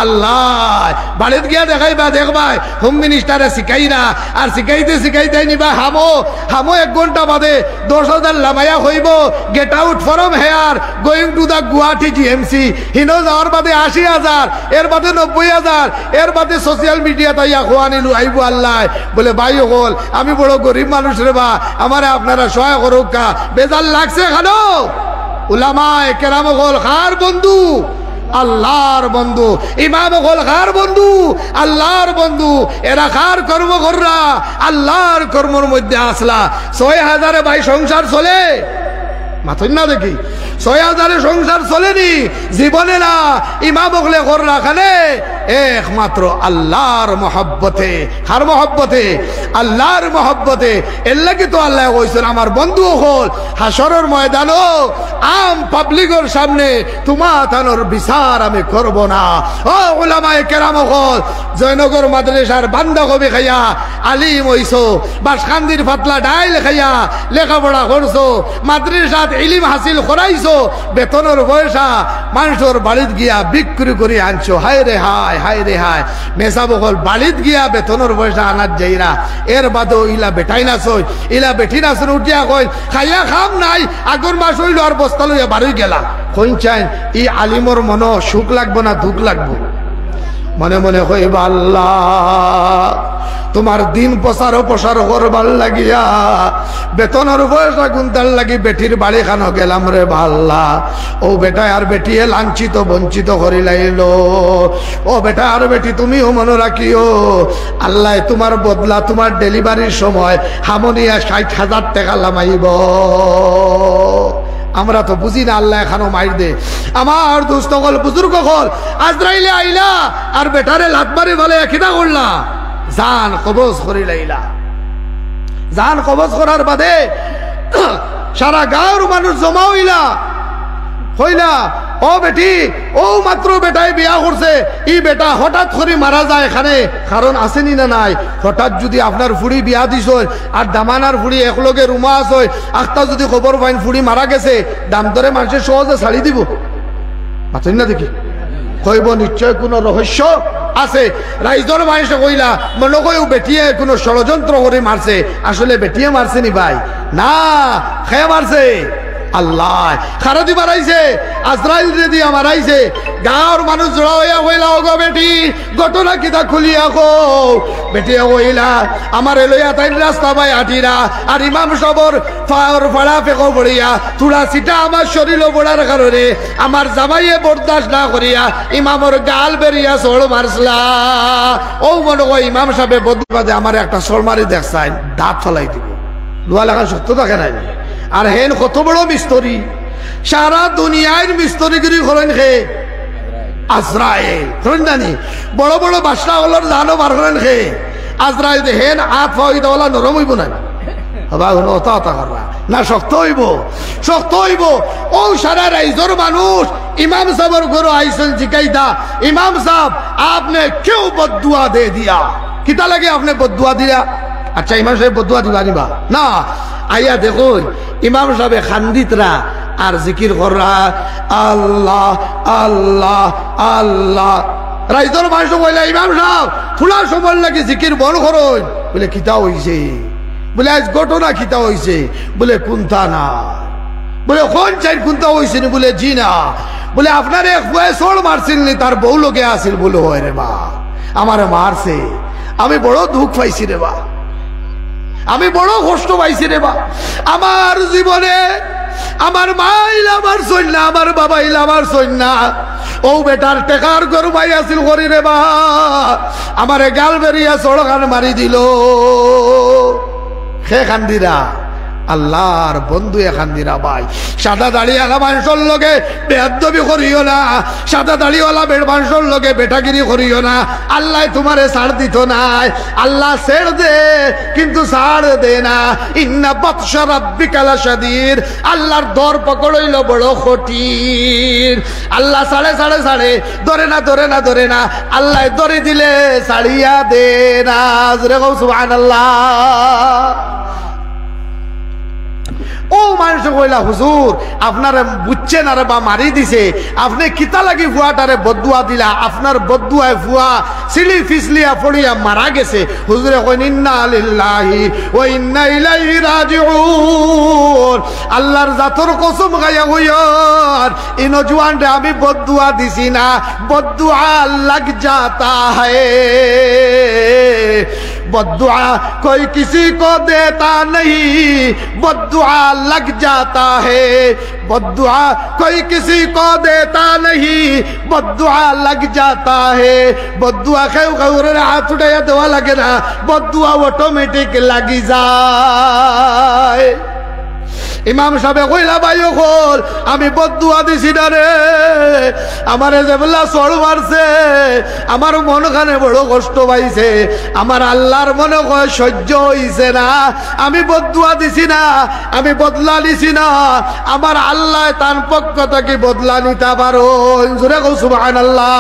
আল্লাহ। বাড়িতে গিয়া দেখাইবা দেখবাই হোম মিনিস্টারে শিখাই না, আর শিখাইতে শিখাইতে নিবা হামো হামো 1 ঘন্টা বাদে 10,000 লামাইয়া হইব get out from here going to the Guwahati GMC. হিনো যাওয়ার বাদে 80,000, এর বাদে 90,000, এর বাদে সোশ্যাল মিডিয়া তাইয়া খোয়ানিলু আইব আল্লাহ বলে ভাই হল আমি বড় গরিব মানুষ রে বা, আমারে আপনারা সহায় করুক কা। বেজাল লাগছে খানো উলামায়ে কেরাম হল কার বন্ধু? আল্লাহর বন্ধু। ইমাম হল কার বন্ধু? আল্লাহর বন্ধু। এরা কার কর্ম কররা? আল্লাহর কর্মর মধ্যে আসলা। 6,000 ভাই সংসার চলে? মাথুন না দেখি 6,000 সংসার চলেনি জীবনে না। ইমাম হলে কররা খানে একমাত্র আল্লাহর মহব্বতে। কার মহব্বতে? আল্লাহর মহব্বতে। এর লাগি তো আল্লাহ কইছেন আমার বন্ধু হল হাসরের ময়দানও আম পাবলিকের সামনে তোমা থানোর বিচার আমি করব না। ও উলামায়ে কেরাম হল জয়নগর মাদ্রাসার বান্ধাকবি খাইয়া আলিম হইছো, বাসখান্দির পাতলা ডাইল খাইয়া লেখাপড়া করছো, মাদ্রাসাত ইলিম হাসিল করাইছো, বেতনের পয়সা মানুষের বাড়িত গিয়া বিক্রি করে আনছো। হায় রে হায়, হায় রে হায়। মেসা বকল বাড়িত গিয়া বেতনের পয়সা আনার যাইরা, এর বাদেও ইলা বেটাই নাচই, ইলা বেটি নাচন উঠিয়া কই খাইয়া খাম নাই, আগর মাস হইল আর বস্তা লইয়া বাড়ি গেলা। কইন চাই ই আলিমর মন সুখ লাগবো না দুঃখ লাগবো? মনে মনে কইব আল্লাহ তোমার দিন প্রসার করবার লাগিয়া বেতনের পয়সা গুনতার লাগি বেটির বাড়ি খানো গেলাম রে ভাল্লা। ও বেটা আর বেটিয়ে লাঞ্ছিত বঞ্চিত করি লাইল। ও বেটা আর বেটি তুমিও মনে রাখিও আল্লাহ তোমার বদলা তোমার ডেলিভারির সময় হামনিয়া 60,000 টাকা লামাইব। আমরা তো বুঝি না আল্লাহ এখানো মাইর দে। আমার দোস্ত হল বুজুর্গ হল আজরাইলে আইলা আর বেটারে লাত মারি বলে খিদা করলা, জান কবজ করি লাইলা। জান কবজ করার বাদে সারা গাঁর মানুষ জমা হইলা, হইলা ও বেটি ও মাত্র বেটায় বিয়া করছে, ই বেটা হঠাৎ করে মারা যায় এখানে কারণ আসেনি না নাই? হঠাৎ যদি আপনার ফুড়ি বিয়া দিস আর দামানার ফুড়ি একলগে রুমা আস আখটা যদি খবর পাইন ফুড়ি মারা গেছে, দাম ধরে মানুষের সহজে ছাড়ি দিব? মাথুন না দেখি কইব নিশ্চয় কোন রহস্য আছে। রাইজর মানুষে কইলা মনে কই বেটিয়ে কোন ষড়যন্ত্র করে মারছে, আসলে বেটিয়ে মারছে নি ভাই? না, খেয়ে মারছে আল্লাহ। খারদি মারাইছে, আজরাইল রে দিয়া মারাইছে। গাঁর মানুষ জোড়া হইয়া কইলা ওগো বেটি ঘটনা কিতা খুলিয়া কো। বেটিয়া কইলা আমার লইয়া তাই রাস্তা বাই আটিরা আর ইমাম সবর ফাড়া ফেকো পড়িয়া তুড়া সিটা আমার শরীর পড়ার কারণে আমার জামাইয়ে বরদাস্ত না করিয়া ইমামর গাল বেরিয়া সোল মারসলা। ও মনে কয় ইমাম সাহেব বদবাদে আমার একটা সোল মারি দেখছাই দাঁত ফলাই দিব। লোয়া লেখা সত্য থাকে নাই? আর হেন কত বড় মিস্তরি, সারা দুনিয়ার মিস্তরিগিরি করেন খে আজরাইল। জানি বড় বড় বাদশা হলার জানো বার করেন খে আজরাইল। হেন আত ফাইদাওয়ালা নরম হইব না না শক্ত হইব, শক্ত হইব। ও সারা রাইজর মানুষ ইমাম সাহেবের ঘরে আইসেন জিকাইতা ইমাম সাহেব আপনি কেউ বদুয়া দে দিয়া, কিতা লাগে আপনি বদুয়া দিয়া? আচ্ছা ইমাম সাহেব বদুয়া দিবা নিবা না? আইয়া দেখুন ইমাম সাহেব খান্দিতরা আর জিকির কররা আল্লাহ আল্লাহ আল্লাহ। রাইজর মানুষ বললে ইমাম সাহেব থোড়া সময় লাগে জিকির বল করুন। বলে কিতা হইছে? বলে আজ ঘটনা কিতা হইছে? বলে কোনটা না? বলে কোন চাই কোনটা হয়েছিল? বলে জি না। বলে আপনার এক বয়ে চড় মারছিল নি, তার বউ লোকে আসিল। বলে হয় রে বা, আমারে মারছে, আমি বড় দুঃখ পাইছি রে বা, আমি বড় কষ্ট পাইছি রে বা। আমার জীবনে আমার মা ইলা আমার সৈন্যা, আমার বাবা ইলা আমার সৈন্যা। ও বেটার টেকার গরু ভাই আসিল করি রে বা, আমারে গাল বেরিয়া চড়খান মারি দিল। সে খান্দিরা আল্লাহর বন্ধু এখান্দিরা ভাই। সাদা দাড়িওয়ালা মানুষের লগে বেয়াদবি করিও না, সাদা দাড়িওয়ালা মানুষের লগে বেটাগিরি করিও না। আল্লাহ তোমারে ছাড় দিত নাই, আল্লাহ ছেড় দে কিন্তু ছাড় দে না। ইন্না বাতশা রাব্বিকা লাশাদীদ, আল্লাহর দর পকড়ইল বড় কঠিন। আল্লাহ ছাড়ে ছাড়ে ছাড়ে, ধরে না ধরে না ধরে না, আল্লাহ ধরে দিলে ছাড়িয়া দে না। জোরে কও সুবহানাল্লাহ। ও মানুষ কইলা হুজুর আপনারে বুঝছেন আরে বা মারি দিছে, আপনি কিতা লাগি ফুয়াটারে বদুয়া দিলা? আপনার বদুয়ায় ফুয়া সিলি ফিসলিয়া পড়িয়া মারা গেছে। হুজুরে কইন ইন্না লিল্লাহি ওয়া ইন্না ইলাইহি রাজিউন। আল্লাহর জাতর কসম গায়া হইয়ার এই নজওয়ানরে আমি বদুয়া দিছি না, বদুয়া লাগ जाता है, बद्दुआ कोई किसी को देता नहीं, बद्दुआ लग जाता है। बद्दुआ कोई किसी को देता नहीं, बद्दुआ लग जाता है। बद्दुआ खेव खौरे हाथ उठाया दवा लगे ना, बद्दुआ ऑटोमेटिक लगी जाए। ইমাম সাহেব কইলা ভাইও খোল, আমি বদদুয়া দিছি না রে, আমারে যেবেলা চড় মারছে আমার মনখানে বড় কষ্ট পাইছে, আমার আল্লাহর মনে কয় সহ্য হইছে না। আমি বদদুয়া দিছি না, আমি বদলা নিছি না, আমার আল্লাহ তার পক্ষ থেকে বদলা নিতে পারো। জোরে কও সুবহানাল্লাহ।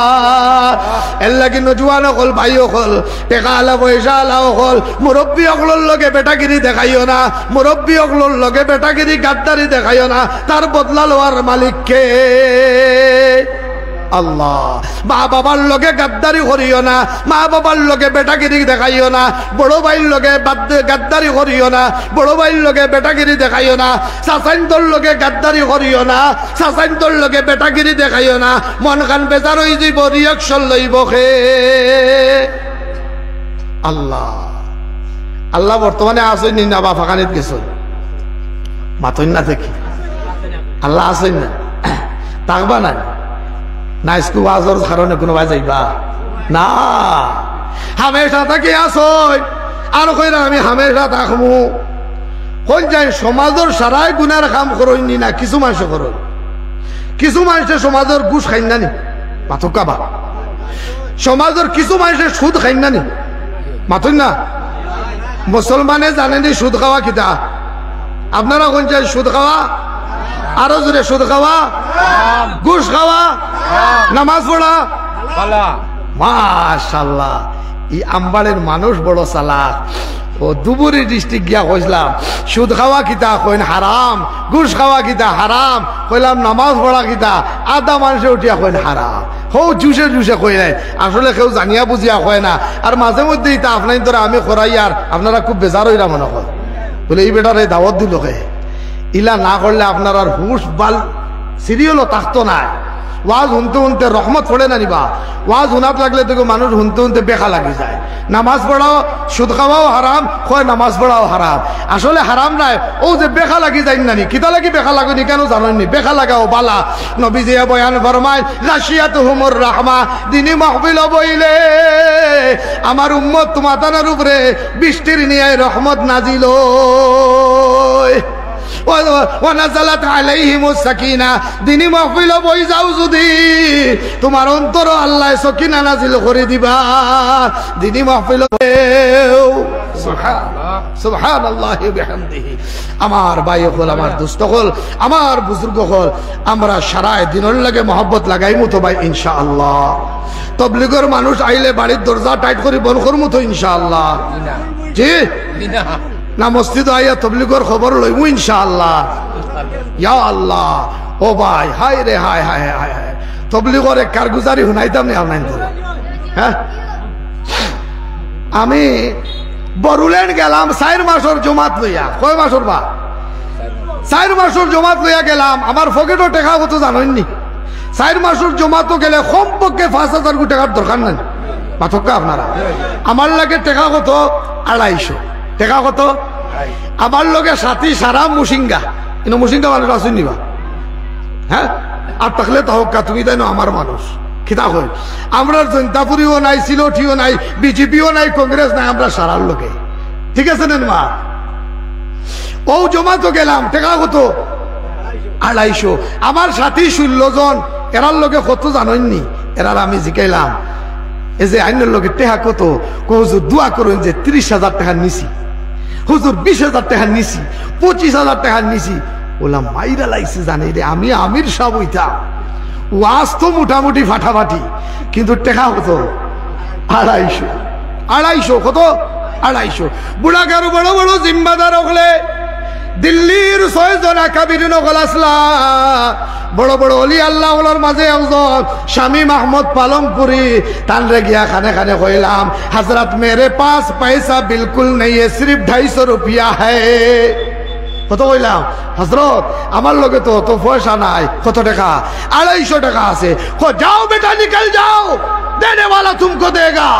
এর লাগি নজওয়ান হল ভাইও হল, টেকা আলা পয়সা আলাও হল, মুরব্বী হকলর লগে বেটাগিরি দেখাইও না, মুরব্বী হকলর লগে বেটাগিরি গাদ্দারি দেখাইও না, তার বদলা লওয়ার মালিক কে? আল্লাহ। মা বাবার লগে গাদ্দারি করিও না, মা বাবার লগে বেটাগিরি দেখাইও না, বড় ভাইয়ের লগে গাদ্দারি করিও না, বড় ভাইয়ের লগে বেটাগিরি দেখাইও না, চাচাইন্তর লগে গাদ্দারি করিও না, চাচাইন্তর লগে বেটাগিরি দেখাইও না। মন খান বেজার হয়ে যাব, রিয়াকশন লইব খে। আল্লাহ আল্লাহ বর্তমানে আসেনি না বা ফাঁকানিত গেছ মাতই না দেখি আল্লাহ আসেন না থাকবা না না স্কুল আজর কারণে কোনো ভাই যাইবা না, হামেশা থাকি আসই। আর কইরা আমি হামেশা থাকমু কোন যাই সমাজের সারাই গুনার কাম করইনি না, কিছু মানুষ করই, কিছু মানুষের সমাজের ঘুষ খাইন না নি মাথকা বা, সমাজের কিছু মানুষের সুদ খাইন না নি মাথুন না। মুসলমানে জানেনি সুদ খাওয়া কিতা? আপনারা কোন চাই সুদ খাওয়া? আরো জোরে সুদ খাওয়া, ঘুষ খাওয়া, নামাজ পড়া। মাশাআল্লাহ, এই আম্বাড়ের মানুষ বড় চালাক। ও দুবুরি ডিস্ট্রিক্ট গিয়া কইলাম সুদ খাওয়া কিতা, কইন হারাম। ঘুষ খাওয়া কিতা, হারাম। কইলাম নামাজ পড়া কিতা, আধা মানুষে উঠিয়া কইন হারাম। হো জুসে জুসে কই নাই, আসলে কেউ জানিয়া বুঝিয়া কয় না। আর মাঝে মধ্যে ইতা আপনার তোরা আমি করাই, আর আপনারা খুব বেজার হইরা মনে কর বলে এই বেটার এই দাওয়াত দিল কে। ইলা না করলে আপনার আর হুশ বাল সিরিয়ালও থাকতো না। ওয়াজ শুনতে শুনতে রহমত পড়ে না নিবা, ওয়াজ শুনাত লাগলে দেখো মানুষ শুনতে শুনতে বেখা লাগি যায়। নামাজ পড়াও, সুদ খাওয়াও হারাম, কয় নামাজ পড়াও হারাম। আসলে হারাম নাই, ও যে বেখা লাগি যায় নানি, কিতা লাগি বেখা লাগেনি কেন জানেননি? বেখা লাগাও বালা। নবীজিয়া বয়ান ফরমায় গাশিয়াতুহুমুর রাহমা, দিনী মাহফিল বইলে আমার উম্মত তোমাদের উপরে বৃষ্টির নিয়ে রহমত নাজিল। ওয়ানাজালাত আলাইহিমুস সাকিনা, দিনী মাহফিল বই যাও যদি তোমার অন্তর আল্লাহ সাকিনা নাজিল করে দিবা। দিনী মাহফিল সুবহানাল্লাহ সুবহানাল্লাহি ওয়া বিহামদিহি। আমার ভাই হল, আমার দোস্ত হল, আমার বুজুর্গ হল, আমরা সারায় দিনের লাগে মহব্বত লাগাইমু তো ভাই ইনশাআল্লাহ। তবলিগের মানুষ আইলে বাড়ির দরজা টাইট করে বন্ধ করমু তো ইনশাআল্লাহ। জি না, মসজিদ আইয়া তবলিগের খবর লইমু ইনশাআল্লাহ। ইয়া আল্লাহ, ও ভাই হায় রে হায় হায় হায় হায়, তবলিগের এক কারগুজারি শুনাইতাম নি আপনার? হ্যাঁ, আমি বরুলেন গেলাম 4 মাসের জমাত লইয়া। কয় মাসের বা? 4 মাসের জমাত লইয়া গেলাম, আমার পকেটও টাকা কত জানেননি? 4 মাসের জমাতো গেলে কমপক্ষে 5,000 টাকার দরকার নেই, পাঠকা আপনারা। আমার লাগে টাকা কত? 250 টাকা। কত? আমার লগে সাথী সারা মুসিঙ্গা, কিন্তু মুসিঙ্গা মানুষ আসুন নিবা, হ্যাঁ? আর থাকলে তাহকা তুমি তাই না আমার মানুষ খিতা হয়। আমরা জনতাপুরিও নাই, সিলোটিও নাই, বিজেপিও নাই, কংগ্রেস নাই, আমরা সারার লোকে, ঠিক আছে না মা? ও জমাতো গেলাম, টাকা কত? 250। আমার সাথী 16 জন, এরার লোকে কত জানেননি? এরার আমি জিকাইলাম, এই যে আইনের লোকে টেহা কত? হুজুর দোয়া করুন যে 30,000 টাকা নিছি, হুজুর 20,000 টাকা নিছি, 25,000 টাকা নিছি। বললাম মাইরা লাইছে জানি রে, আমি আমির সাহেব হইতাম, ওয়াজ তো মোটামুটি ফাটাফাটি, কিন্তু টাকা কত? 250। কত? 250। বুড়াগার বড় বড় জিম্মাদার হলে দিল্লির 6 জন আকাবির নকল আসলা, বড় বড় অলি আল্লাহ ওলার মাঝে একজন স্বামী মাহমুদ পালমপুরি, তানরে গিয়া খানে খানে কইলাম, হজরত মেরে পাস পয়সা বিলকুল নেই, সির্ফ 250 রুপিয়া হ্যায়। কত কইলাম? হজরত আমার লগে তো তো পয়সা নাই। কত টাকা? 250 টাকা আছে। যাও বেটা নিকল যাও, দেনে वाला तुमको देगा।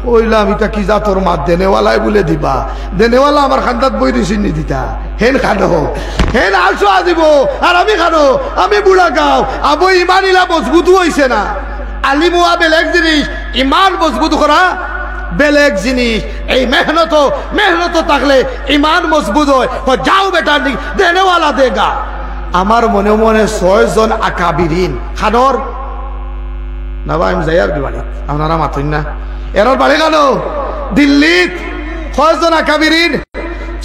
কইলাম এটা কি যা তোর মা দেনেওয়ালাই বলে দিবা? দেনেওয়ালা আমার খান্দাত বই দিছি নি দিতা, হেন খানো হেন আলসো দিব, আর আমি খানো, আমি বুড়া গাও। আবু ইমানিলা মজবুত হইছে না। আলিম হওয়া বেলেগ জিনিস, ইমান মজবুত করা বেলেগ জিনিস। এই মেহনত থাকলে ইমান মজবুত হয়। যাও বেটা দেনেওয়ালা দেগা। আমার মনে মনে 6 জন আকাবিরিন খানোর না ভাই, আমি যাই আর কি বাড়ি, আপনারা মাথুন না। এরার বাড়ি কেন? দিল্লিত 6 জন আকাবিরিন,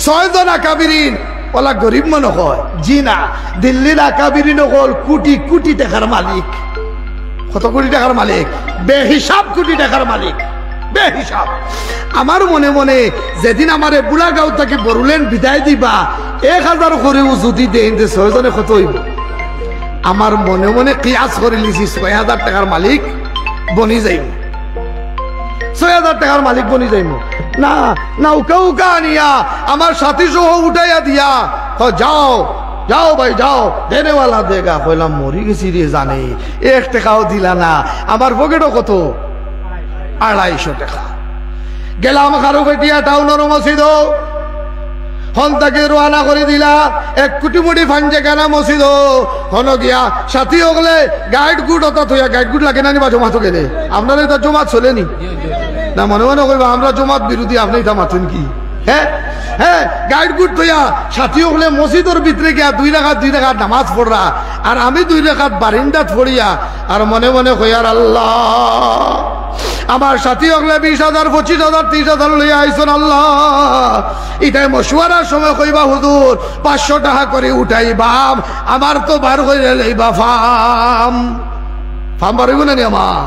6 জন আকাবিরিন। ওলা গরিব মনে হয় জি না, দিল্লির আকাবিরিন হল কোটি কোটি টাকার মালিক। কত কোটি টাকার মালিক? বেহিসাব কোটি টাকার মালিক, বেহিসাব। আমার মনে মনে যেদিন আমার বুড়াগাঁও থেকে বরুলেন বিদায় দিবা, 1000 করেও যদি দেন যে 6 জনে কত হইব? আমার মনে মনে কিয়াস করে লিছি 6,000 টাকার মালিক বনি যাইব, 6,000 টাকার মালিক বনি যাইব। না না, উকা উকা আনিয়া আমার সাথী সহ উঠাইয়া দিয়া, যাও যাও ভাই যাও, দেনেওয়ালা দেগা। কইলাম মরি গেছি রে জানে, 1 টাকাও দিলা না। আমার পকেটও কত? 250 টাকা। গেলাম খারুপেটিয়া টাউনের মসজিদ, হন তাকে রোয়ানা করে দিলা 1 কোটি মুড়ি ফাঞ্জে কেনা মসজিদ। হন গিয়া সাথী হলে গাইড গুড অত থইয়া, গাইড গুড লাগে না নিবা জমাত গেলে? আপনার এটা জমাত চলেনি না? মনে মনে কইবা আমরা জমাত বিরোধী, আপনি এটা মাথুন কি? হ্যাঁ হ্যাঁ, গাইড গুড থইয়া সাথী হলে মসজিদের ভিতরে গিয়া 2 রাকাত নামাজ পড়রা, আর আমি 2 রাকাত বারিন্দাত পড়িয়া, আর মনে মনে কইয়ার আল্লাহ আমার সাথী হলে 20,000 25,000 30,000 লইয়া আইসন আল্লাহ। এটাই মশওয়ারার সময় কইবা হুজুর 500 টাকা করে উঠাইবাম, আমার তো বার করে লইবা ফাম বাড়িব না নি আমার।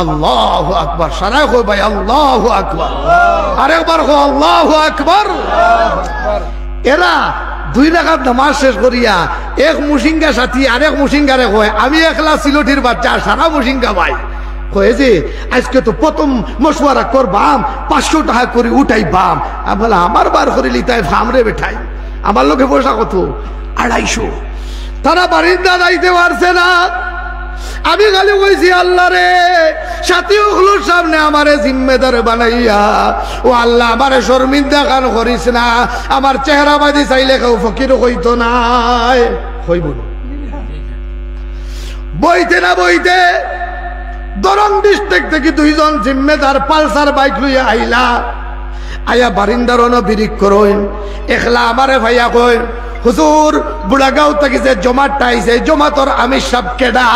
আল্লাহু আকবার, সারা কই ভাই আল্লাহু আকবার, আরেকবার কো আল্লাহু আকবার। এরা 2 রাকাত নামাজ শেষ করিয়া 1 মুসিঙ্গা সাথী আরেক মুসিঙ্গারে কয়, আমি একলা সিলোটির বাচ্চা, সারা মুসিঙ্গা ভাই কয়ে যে আজকে তো প্রথম মশওয়ারা করবাম, 500 টাকা করে উঠাইবাম। আমি বলে আমার বার করে লিতাই ফামরে বেঠাই, আমার লোকে পয়সা কত? 250। তারা বারিন্দা যাইতে পারছে না। আমি খালি কইছি আল্লাহ রে, সাথীগুলোর সামনে আমারে জিম্মেদার বানাইয়া, ও আল্লাহ আমারে শর্মিন্দা খান করিস না। আমার চেহারা বাদি চাইলে কেউ ফকির হইতো নাই, হইব বইতে না বইতে দরং ডিস্ট্রিক্ট থেকে 2 জন জিম্মেদার পালসার বাইক লইয়া আইলা। আয়া বারিন্দার বিরিক করইন, একলা আমারে ভাইয়া কই, হুজুর বুড়াগাঁও থেকে যে জমাতটা আইছে, জমাতর আমি সব কেডা?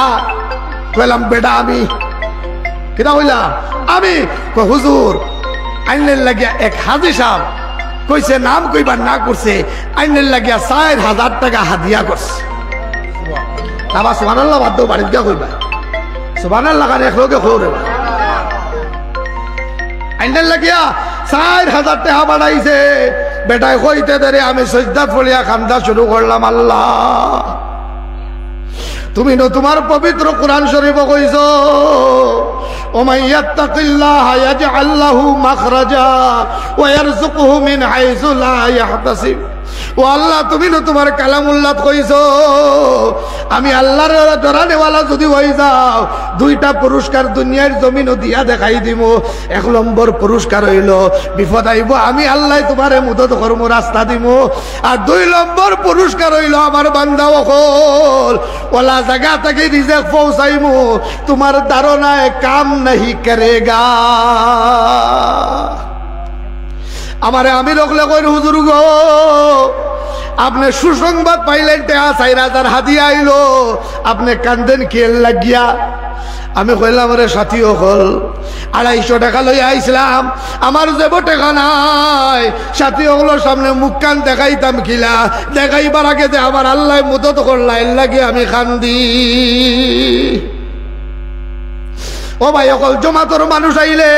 কইলাম বেডা আমি। কেডা হইলাম? আমি। হুজুর আইনের লাগিয়া 1 হাজি সাহেব কইছে, নাম কইবার না করছে, আইনের লাগিয়া 4,000 টাকা হাদিয়া করছে। আবার সুবহানাল্লাহ বাদ দাও, বাড়িতে গিয়া কইবা সুবহানাল্লাহ গানে একলগে খৌরে। আইনের লাগিয়া 4,000 টাকা বাড়াইছে। বেটায় কইতে দেরে আমি সজদা ফলিয়া কান্দা শুরু করলাম, আল্লাহ তুমি তো তোমার পবিত্র কোরআন শরীফ কইছো, ওমাইয়াত্তাকিল্লাহ ইয়াজআল লাহু মাখরাজা ওয়া ইয়ারযুকুহু মিন হাইসু লা ইয়াহতাসিব ও আল্লাহ তুমি তো তোমার কালামুল্লাহ কইছো আমি আল্লাহর ডরানেওয়ালা যদি হয়ে যাও দুইটা পুরস্কার দুনিয়ার জমিনও দিয়া দেখাই দিব। 1 নম্বর পুরস্কার হইল বিপদ আইব আমি আল্লাহ তোমারে মদত করব রাস্তা দিব। আর 2 নম্বর পুরস্কার হইল আমার বান্দা হল ওলা জায়গা থেকে রিজিক পৌঁছাইমু তোমার ধারণায় কাম नहीं करेगा। আমারে আমি লোকলে কই হুজুর গো আপনি সুসংবাদ পাইলেন 4,000 হাদিয়া আইলো আপনি কান্দেন কেল লাগিয়া। আমি কইলাম রে সাথী হল 250 টাকা লই আইছিলাম আমার যেব টাকা নাই সাথী হলোর সামনে মুখ কান দেখাইতাম কিলা দেখাইবার আগে যে আমার আল্লাহ মদত করলা এর লাগি আমি কান্দি। ও ভাই অকল জমাতর মানুষ আইলে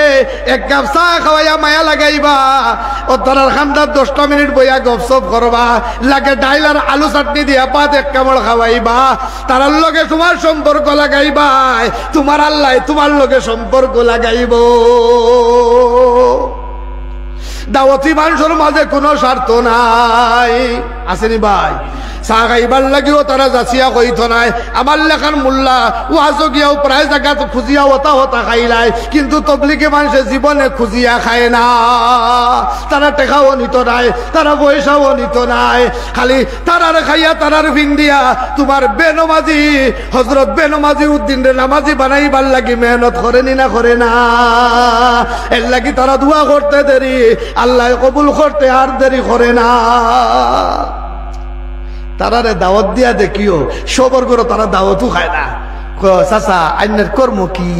1 কাপ চা খাওয়াইয়া মায়া লাগাইবা ও তারার খান্দার 10টা মিনিট বইয়া গপসপ করবা লাগে ডাইল আর আলু চাটনি দিয়া পাত 1 কামড় খাওয়াইবা তারার লগে তোমার সম্পর্ক লাগাইবা তোমার আল্লাহ তোমার লগে সম্পর্ক লাগাইব। দাওয়াতি মানুষের মাঝে কোনো স্বার্থ নাই আসেনি ভাই চা খাইবার লাগিও তারা যাচিয়া কইত নাই আমার লেখার মোল্লা ওয়াজ গিয়াও প্রায় জায়গা খুঁজিয়া হতা হতা খাইলাই কিন্তু তবলিগে মানুষে জীবনে খুঁজিয়া খায় না। তারা টেকাও নিত নাই তারা পয়সাও নিত নাই খালি তারার খাইয়া তারার ভিন্দিয়া তোমার বেনমাজি হজরত বেনমাজি উদ্দিন রে নামাজি বানাইবার লাগি মেহনত করেনি না করে না এর লাগি তারা দোয়া করতে দেরি আল্লাহ কবুল করতে আর দেরি করে না। তারারে দাওয়াত দিয়া দেখিও সবর করো তারা দাওয়াতও খায় না চাচা আইনের কর্ম কি।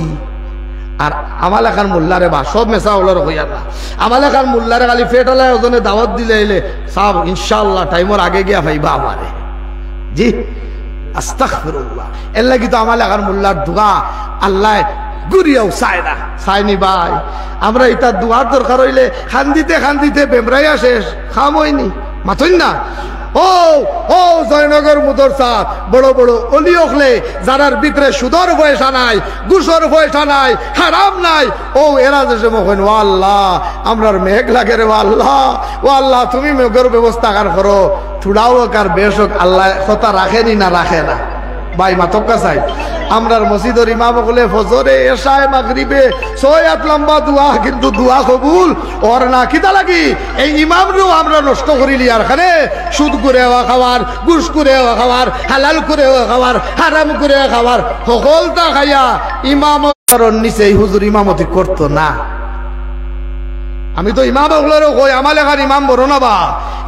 আর আমাল খান মোল্লারে বা সব মেসা ওলার হইয়া না আমাল খান মোল্লারে খালি ফেটালায় ওজনে দাওয়াত দিলে এলে সব ইনশাআল্লাহ টাইমর আগে গিয়া ভাইবা আমারে জি আস্তাগফিরুল্লাহ। এর লাগি তো আমাল খান মোল্লার দোয়া আল্লাহ গুরিয়াও চায় না চায়নি ভাই। আমরা এটা দোয়ার দরকার হইলে খান্দিতে খান্দিতে বেমরাইয়া শেষ খাম হয়নি মাথইন না। ও ও জয়নগর মুদরসা বড় বড় অলি ওখলে যারার ভিতরে সুদর পয়সা নাই ঘুষর পয়সা নাই হারাম নাই ও এরা যে মখন ও আল্লাহ আমরার মেঘ লাগে রে আল্লাহ ও আল্লাহ তুমি মেঘের ব্যবস্থা কার করো থুড়াও কার বেশক আল্লাহ কথা রাখেনি না রাখে না ভাই মাতক্কা চাই আমরার মসজিদের ইমাম বলে ফজরে এশায় মাগরিবে 6 লম্বা দোয়া কিন্তু দোয়া কবুল ওর না কিতা লাগি এই ইমামরও আমরা নষ্ট করিলি আর খানে সুদ করে খাওয়ার ঘুষ করে খাওয়ার হালাল করে খাওয়ার হারাম করে খাওয়ার সকলটা খাইয়া ইমামর নিচে হুজুর ইমামতি করতো না। আমি তো ইমাম বগুলোরও কই আমার লেখার ইমাম বড় না বা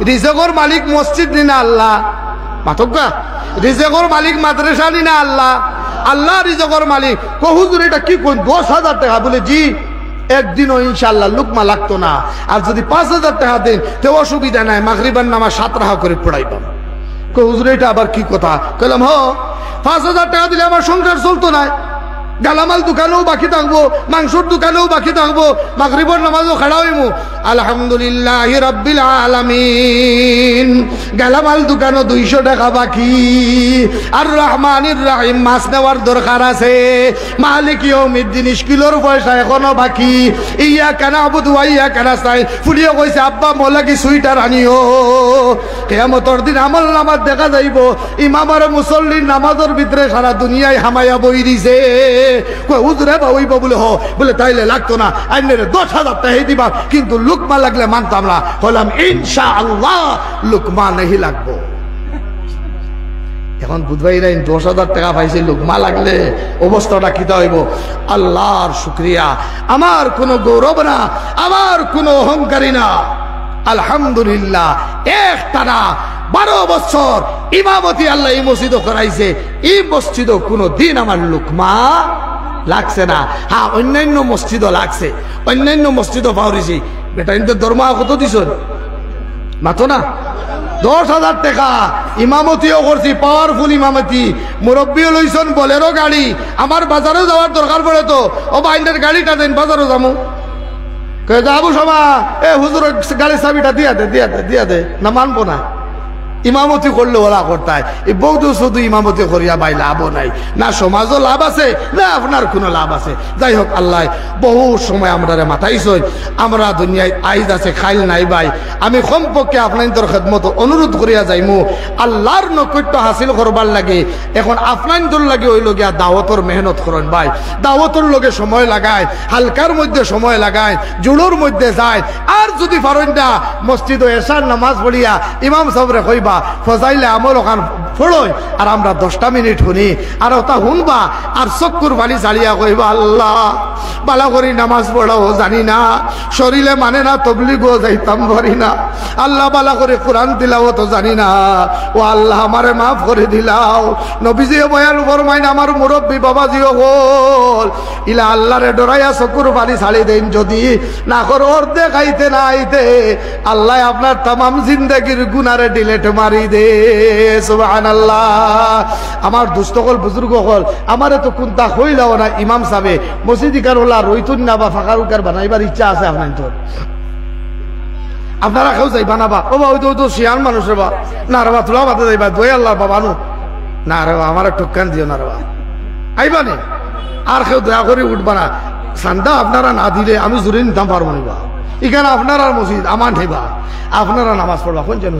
রিজকের মালিক মসজিদ নিনা আল্লাহ মাতক্কা রিজকের মালিক মাদ্রাসা নিনা আল্লাহ আল্লাহ রিজকের মালিক হুজুর এটা কি কোন 10,000 টাকা বলে জি একদিনও ইনশাআল্লাহ লুকমা লাগতো না আর যদি 5,000 টাকা দেন তো অসুবিধা নাই মাগরিবার নামাজ 7 রাখা করে পড়াইবাম। হুজুর এটা আবার কি কথা কইলাম হ 5,000 টাকা দিলে আমার সংসার চলতো না গালামাল দোকানেও বাকি থাকবো মাংসর দোকানেও বাকি থাকবো মাগরিবের নামাজও খাড়া হইমু আলহামদুলিল্লাহি রাব্বিল আলামিন গালামাল দোকানও 200 টাকা বাকি আর রহমানির রহিম মাছ নেওয়ার দরকার আছে মালিক ইয়াউমিদ্দিন স্কুলের পয়সা এখনো বাকি ইয়াকা নাবুদু ওয়া ইয়াকা নাস্তাইন ফুলিয়ে কইছে আব্বা মোলা কি সুইটার আনিও কিয়ামতের দিন আমল নামাজ দেখা যাইব ইমাম আর মুসল্লির নামাজের ভিতরে সারা দুনিয়ায় হামায়া বই দিছে হুজুরে বা ওই বলে হ বলে তাইলে লাগতো না আইনের 10,000 টাকা দিবা কিন্তু লুকমা লাগলে মানতাম না হলাম ইনশাআল্লাহ লুকমা নেই লাগবো। এখন বুধবাইরা 10,000 টাকা পাইছে লুকমা লাগলে অবস্থাটা কিতা হইব আল্লাহর শুকরিয়া আমার কোনো গৌরব না আমার কোনো অহংকারী না আলহামদুলিল্লাহ একটানা 12 বছর ইমামতি আল্লাহ এই মসজিদ করাইছে এই মসজিদ কোনো দিন আমার লুকমা লাগছে না। হ্যাঁ অন্যান্য মসজিদও লাগছে অন্যান্য মসজিদও পাওয়ারিছি বেটা কিন্তু দরমা কত দিছ মাতো না 10,000 টাকা ইমামতিও করছি পাওয়ারফুল ইমামতি মুরব্বীও লইছন বলেরও গাড়ি আমার বাজারেও যাওয়ার দরকার পড়ে তো ও বাইন্ডের গাড়িটা দেন বাজারও যাবো যাবো সমা এ হুজুর গাড়ির চাবিটা দিয়া দে না মানবো না ইমামতি করলে ওরা করতায় এই বৌদ্ধ শুধু ইমামতি করিয়া ভাই লাভও নাই, না সমাজও লাভ আছে না আপনার কোনো লাভ আছে। যাই হোক, আল্লাহ বহু সময় আমরা মাথাইছই, আমরা দুনিয়ায় আইজ আছে খাইল নাই ভাই। আমি কমপক্ষে আপনাদের খেদমত অনুরোধ করিয়া যাইমু, আল্লাহর নৈকট্য হাসিল করবার লাগে এখন আপনাদের লাগে ওই লগিয়া দাওয়াতর মেহনত করেন ভাই। দাওয়াতর লগে সময় লাগায়, হালকার মধ্যে সময় লাগায়, জুড়োর মধ্যে যায়। আর যদি পারেন না মসজিদ এশার নামাজ পড়িয়া ইমাম সাহেবরে কইবা ফজাইলে আমল ওখান ফোড়ই, আর আমরা 10টা মিনিট শুনি আর ওটা শুনবা আর চক্কুর বালি চালিয়া কইবা আল্লাহ বালা করি নামাজ পড়াও জানি না, শরীরে মানে না, তবলিগও যাইতাম পারি না, আল্লাহ বালা করে কোরআন দিলাও তো জানি না, ও আল্লাহ আমারে মাফ করে দিলাও। নবীজিও বয়ান ফরমাইন আমার মুরব্বী বাবাজিও হল ইলা আল্লাহরে ডরাইয়া চকুর বালি ছাড়ি দেন, যদি না করে অর্ধেক আইতে না আইতে আল্লাহ আপনার তামাম জিন্দেগির গুনারে ডিলেট মারি দে। সুবহানাল্লাহ। আমার দুস্থকল বুজুর্গ হল আমারে তো কোনটা হইলাও না ইমাম সাহেবে মসজিদিকার হলা রইতুন না বা ফাঁকার উকার বানাইবার ইচ্ছা আছে আপনার তো, আপনারা কেউ যাইবা না বা ও বা ওই তো শিয়ান মানুষের বা না রে বা তোলা বাদে যাইবা দই আল্লাহ বাবা নু না রে বা আমার ঠুকান দিও না রে বা আইবা নে, আর কেউ দয়া করে উঠবা না। সান্দা আপনারা না দিলে আমি জুড়ে নিতাম পারবো না। এখানে আপনারা মসজিদ আমার নেবা, আপনারা নামাজ পড়বা কোন যেন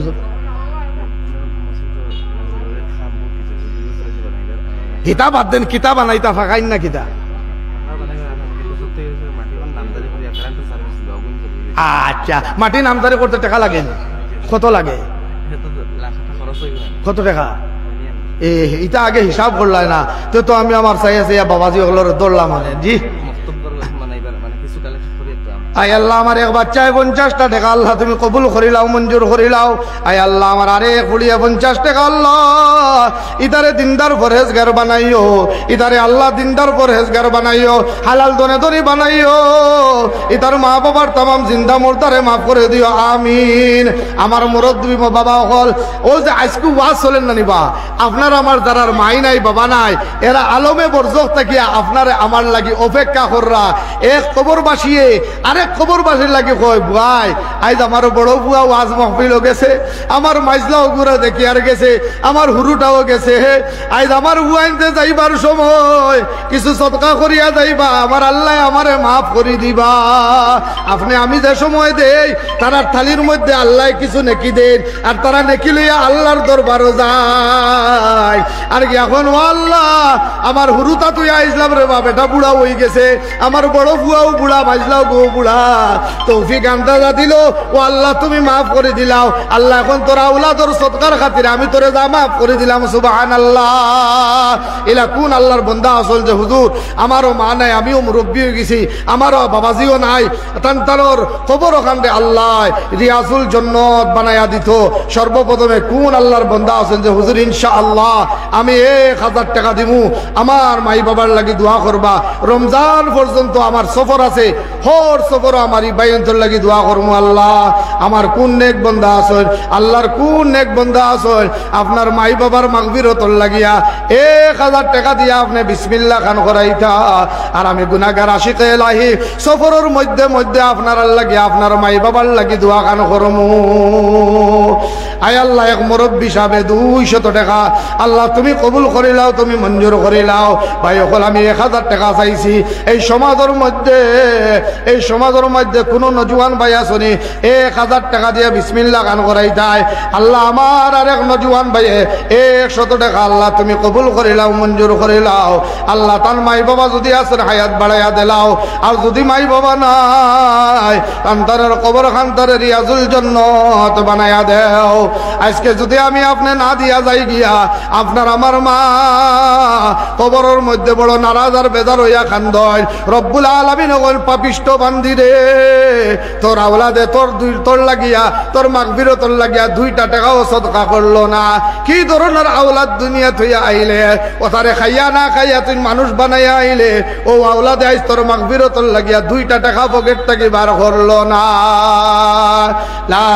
কিতাব বাদ দেন, কিতাব বানাইতা ফাঁকাইন না কিতা। আচ্ছা, মাটি নামদারি করতে টাকা লাগে, কত লাগে, কত টাকা? এটা আগে হিসাব করলাই না তো, তো আমি আমার চাই আছে বাবাজি ওগুলোর দৌড়লাম মানে জি। আয় আল্লাহ আমার এক বাচ্চায় 50টা টাকা আল্লাহ তুমি কবুল করিলাও, মঞ্জুর করিলাও। আয় আল্লাহ আমার আরেক কুড়িয়ে 50 টাকা আল্লাহ ইদারে দিনদার পরহেজগার বানাইও, ইদারে আল্লাহ দিনদার পরহেজগার বানাইও, হালাল দনে দনি বানাইও, ইদার মা বাবার তামাম জিন্দা মুর্দারে মাফ করে দিও আমিন। আমার মুরব্বী বাবা হল ও যে আজকে ওয়াজ চলেন না নিবা, আপনার আমার যারার মাই নাই বাবা নাই এরা আলমে বরজক থাকিয়া আপনারে আমার লাগি অপেক্ষা কররা। এক কবর বাসিয়ে আরেক খবর বাসির লাগে কয় ভাই আজ আমার বড় বুয়া ওয়াজ মাহফিল গেছে, আমার মাইজলাও গুড়া দেখি আর গেছে, আমার হুরুটাও গেছে, আজ আমার বুয়াইনতে যাইবার সময় কিছু সদকা করিয়া যাইবা, আমার আল্লাহ আমারে মাফ করি দিবা। আপনি আমি যে সময় দেই তারা থালির মধ্যে আল্লাহ কিছু নেকি দেন, আর তারা নেকি লইয়া আল্লাহর দরবারও যায়। আর কি এখন ও আল্লাহ আমার হুরুটা তুই আইসলাম রে বাপ, এটা বুড়া হয়ে গেছে, আমার বড় বুয়াও বুড়া, মাইজলাও গো বুড়া, তৌফিক আন্দাজা দিল ও আল্লাহ তুমি মাফ করে দিলাও। আল্লাহ এখন তোরা আওলাদর সদকার খাতিরে আমি তোরে যা মাফ করে দিলাম। সুবহানাল্লাহ। এলা কোন আল্লাহর বান্দা আসল যে হুজুর আমারও মা নাই, আমিও মুরব্বী হয়ে গেছি, আমারও বাবাজিও নাই, তার কবর ওখানে আল্লাহ রিয়াজুল জান্নাত বানায়া দিত। সর্বপ্রথমে কোন আল্লাহর বান্দা আছেন যে হুজুর ইনশাআল্লাহ আমি 1000 টাকা দিমু, আমার মাই বাবার লাগি দোয়া করবা, রমজান পর্যন্ত আমার সফর আছে, হর সফর আমার বাইন্তর লাগি দোয়া করবো। আল্লাহ আমার কোন নেক বান্দা আছেন, আল্লাহর কোন নেক বান্দা আছেন আপনার মাই বাবার মাগফিরতর লাগিয়া 1000 টাকা দিয়া আপনি বিসমিল্লাহ খান করাইতা, আর আমি গুনাহগার আশিকে ইলাহি সফরের মধ্যে মধ্যে আপনার লাগি আপনার মাই বাবার লাগি দোয়া খান করমু। আয় আল্লাহ এক মুরব্বী সাহেবে 200 টাকা আল্লাহ তুমি কবুল করিলাও, তুমি মঞ্জুর করিলাও। ভাই সকল আমি 1000 টাকা চাইছি। এই সমাজের মধ্যে এই সমাজের মধ্যে কোন নজওয়ান ভাই আসনি 1000 টাকা দিয়ে বিসমিল্লাহ গান করাই দেয়, আল্লাহ আমার আর এক নজওয়ান ভাইয়ে 100 টাকা আল্লাহ তুমি কবুল করিলাও, মঞ্জুর করিলাও। আল্লাহ তার মাই বাবা যদি আসেন হায়াত বাড়াইয়া দিলাও, আর যদি মাই বাবা নাই তার কবর খান্তারে রিয়াজুল জান্নাত বানাইয়া দেও। আজকে যদি আমি আপনি না দিয়া যাই গিয়া আপনার আমার মা কবরের মধ্যে বড় নারাজ আর বেজার হইয়া খান্দয়, রব্বুল আলামিন ওগল পাপিষ্ট বান্দি রে তোর আওলাদে তোর লাগিয়া তোর মাগফিরতর লাগিয়া 2টা টাকাও সদকা করলো না। কি ধরনের আওলাদ দুনিয়া থইয়া আইলে, ওথারে খাইয়া না খাইয়া তুই মানুষ বানাইয়া আইলে, ও আওলাদে আইস তোর মাগফিরতর লাগিয়া 2টা টাকা পকেট থেকে বার করলো না। লা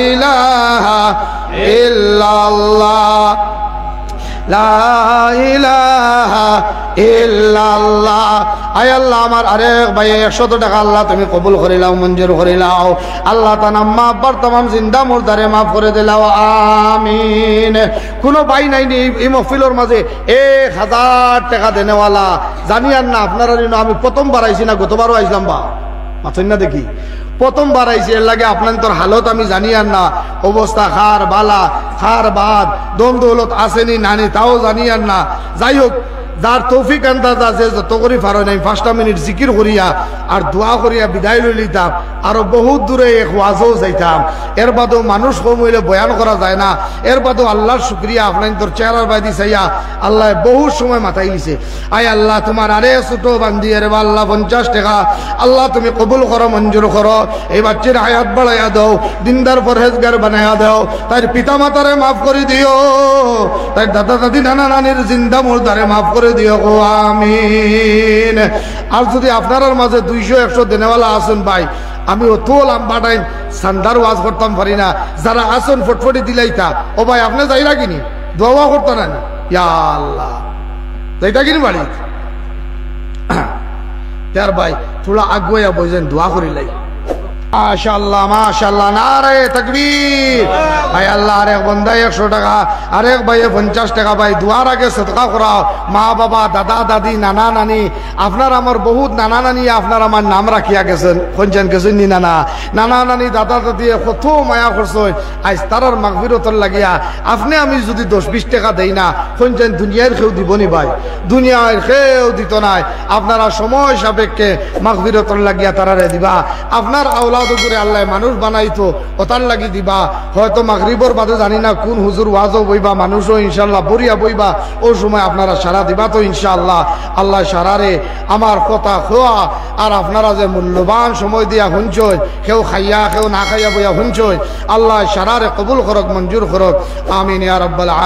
ইলাহা ইল্লাল্লাহ লা ইলাহা ইল্লাল্লাহ। আয় আল্লাহ আমার আরেক ভাই 100 টাকা আল্লাহ তুমি কবুল করে নাও, মঞ্জুর করে নাও। আল্লাহ তার আম্মা আব্বার तमाम জিন্দা মুর্দারে মাফ করে দিলাও, আমিন। কোনো ভাই নাই এই মহফিলের মাঝে 1000 টাকা দেনেওয়ালা জানিয়ান না আপনারা। আমি প্রথমবার আইছি না গতবারও আইছিলাম বা মাথুন না দেখি প্রথমবার আইছি, এর লাগে আপনার তোর হালত আমি জানিয়ান না, অবস্থা খার বালা খার বাদ দম দৌলত আসেনি নানি তাও জানিয়ান না। যাই হোক, যার তৌফিক আন্দাজ আছে যত করি পারো নাই 5টা মিনিট জিকির করিয়া আর দোয়া করিয়া বিদায় লই লিতাম, আরো বহুত দূরে এক ওয়াজও যাইতাম। এর বাদেও মানুষ কম হইলে বয়ান করা যায় না। এর বাদেও আল্লাহর শুক্রিয়া আপনার তোর চেহারার বাইদি চাইয়া আল্লাহ বহু সময় মাথায় লিছে। আয় আল্লাহ তোমার আরে ছোট বান্ধি রে আল্লাহ 50 টাকা আল্লাহ তুমি কবুল করো, মঞ্জুর করো। এই বাচ্চার হায়াত বাড়াইয়া দাও, দিনদার পরহেজগার বানাইয়া দাও, তার পিতা মাতারে মাফ করে দিও, তার দাদা দাদি নানা নানির জিন্দা মুর্দারে মাফ করে দিও গো, আমিন। আর যদি আপনার মাঝে 200-100 দেনেওয়ালা আসুন ভাই, আমি অত লম্বা টাইম সান্দার ওয়াজ করতাম পারি না। যারা আসুন ফটফটি দিলাইতা, ও ভাই আপনি যাইরা কিনি দোয়া করতো না, ইয়া আল্লাহ যাইটা কিনি বাড়ি তার ভাই থোড়া আগুয়া বইছেন দোয়া করিলাই। মাশাআল্লাহ মাশাআল্লাহ, নারে তাকবীর। ভাই আল্লাহ আরেক বন্দা 100 টাকা, আরেক ভাই 50 টাকা। ভাই দুয়ার আগে সদকা করাও। মা বাবা দাদা দাদি নানা নানি, আপনার আমার বহুত নানা নানি আপনার আমার নাম রাখিয়া গেছেন, কোনজন গেছেন নি নানা নানা নানি দাদা দাদি কত মায়া করছেন। আজ তারার মাগফিরতর লাগিয়া আপনি আমি যদি 10-20 টাকা দেই না, কোনজন দুনিয়ার কেউ দিবনি ভাই, দুনিয়ার কেউ দিত নাই। আপনারা সময় সাপেক্ষে মাগফিরতর লাগিয়া তারারে দিবা। আপনার আওলা করে আল্লাহ মানুষ বানাইতো ওতার লাগি দিবা। হয়তো মাগরিবর বাদে জানি না কোন হুজুর ওয়াজও বইবা, মানুষও ইনশাল্লাহ বরিয়া বইবা, ও সময় আপনারা সারা দিবা তো ইনশাআল্লাহ। আল্লাহ সারারে আমার কথা খোয়া আর আপনারা যে মূল্যবান সময় দিয়া শুনছই, কেউ খাইয়া কেউ না খাইয়া বইয়া শুনছই, আল্লাহ সারারে কবুল করক, মঞ্জুর করক, আমিন ইয়া রাব্বাল আলামিন।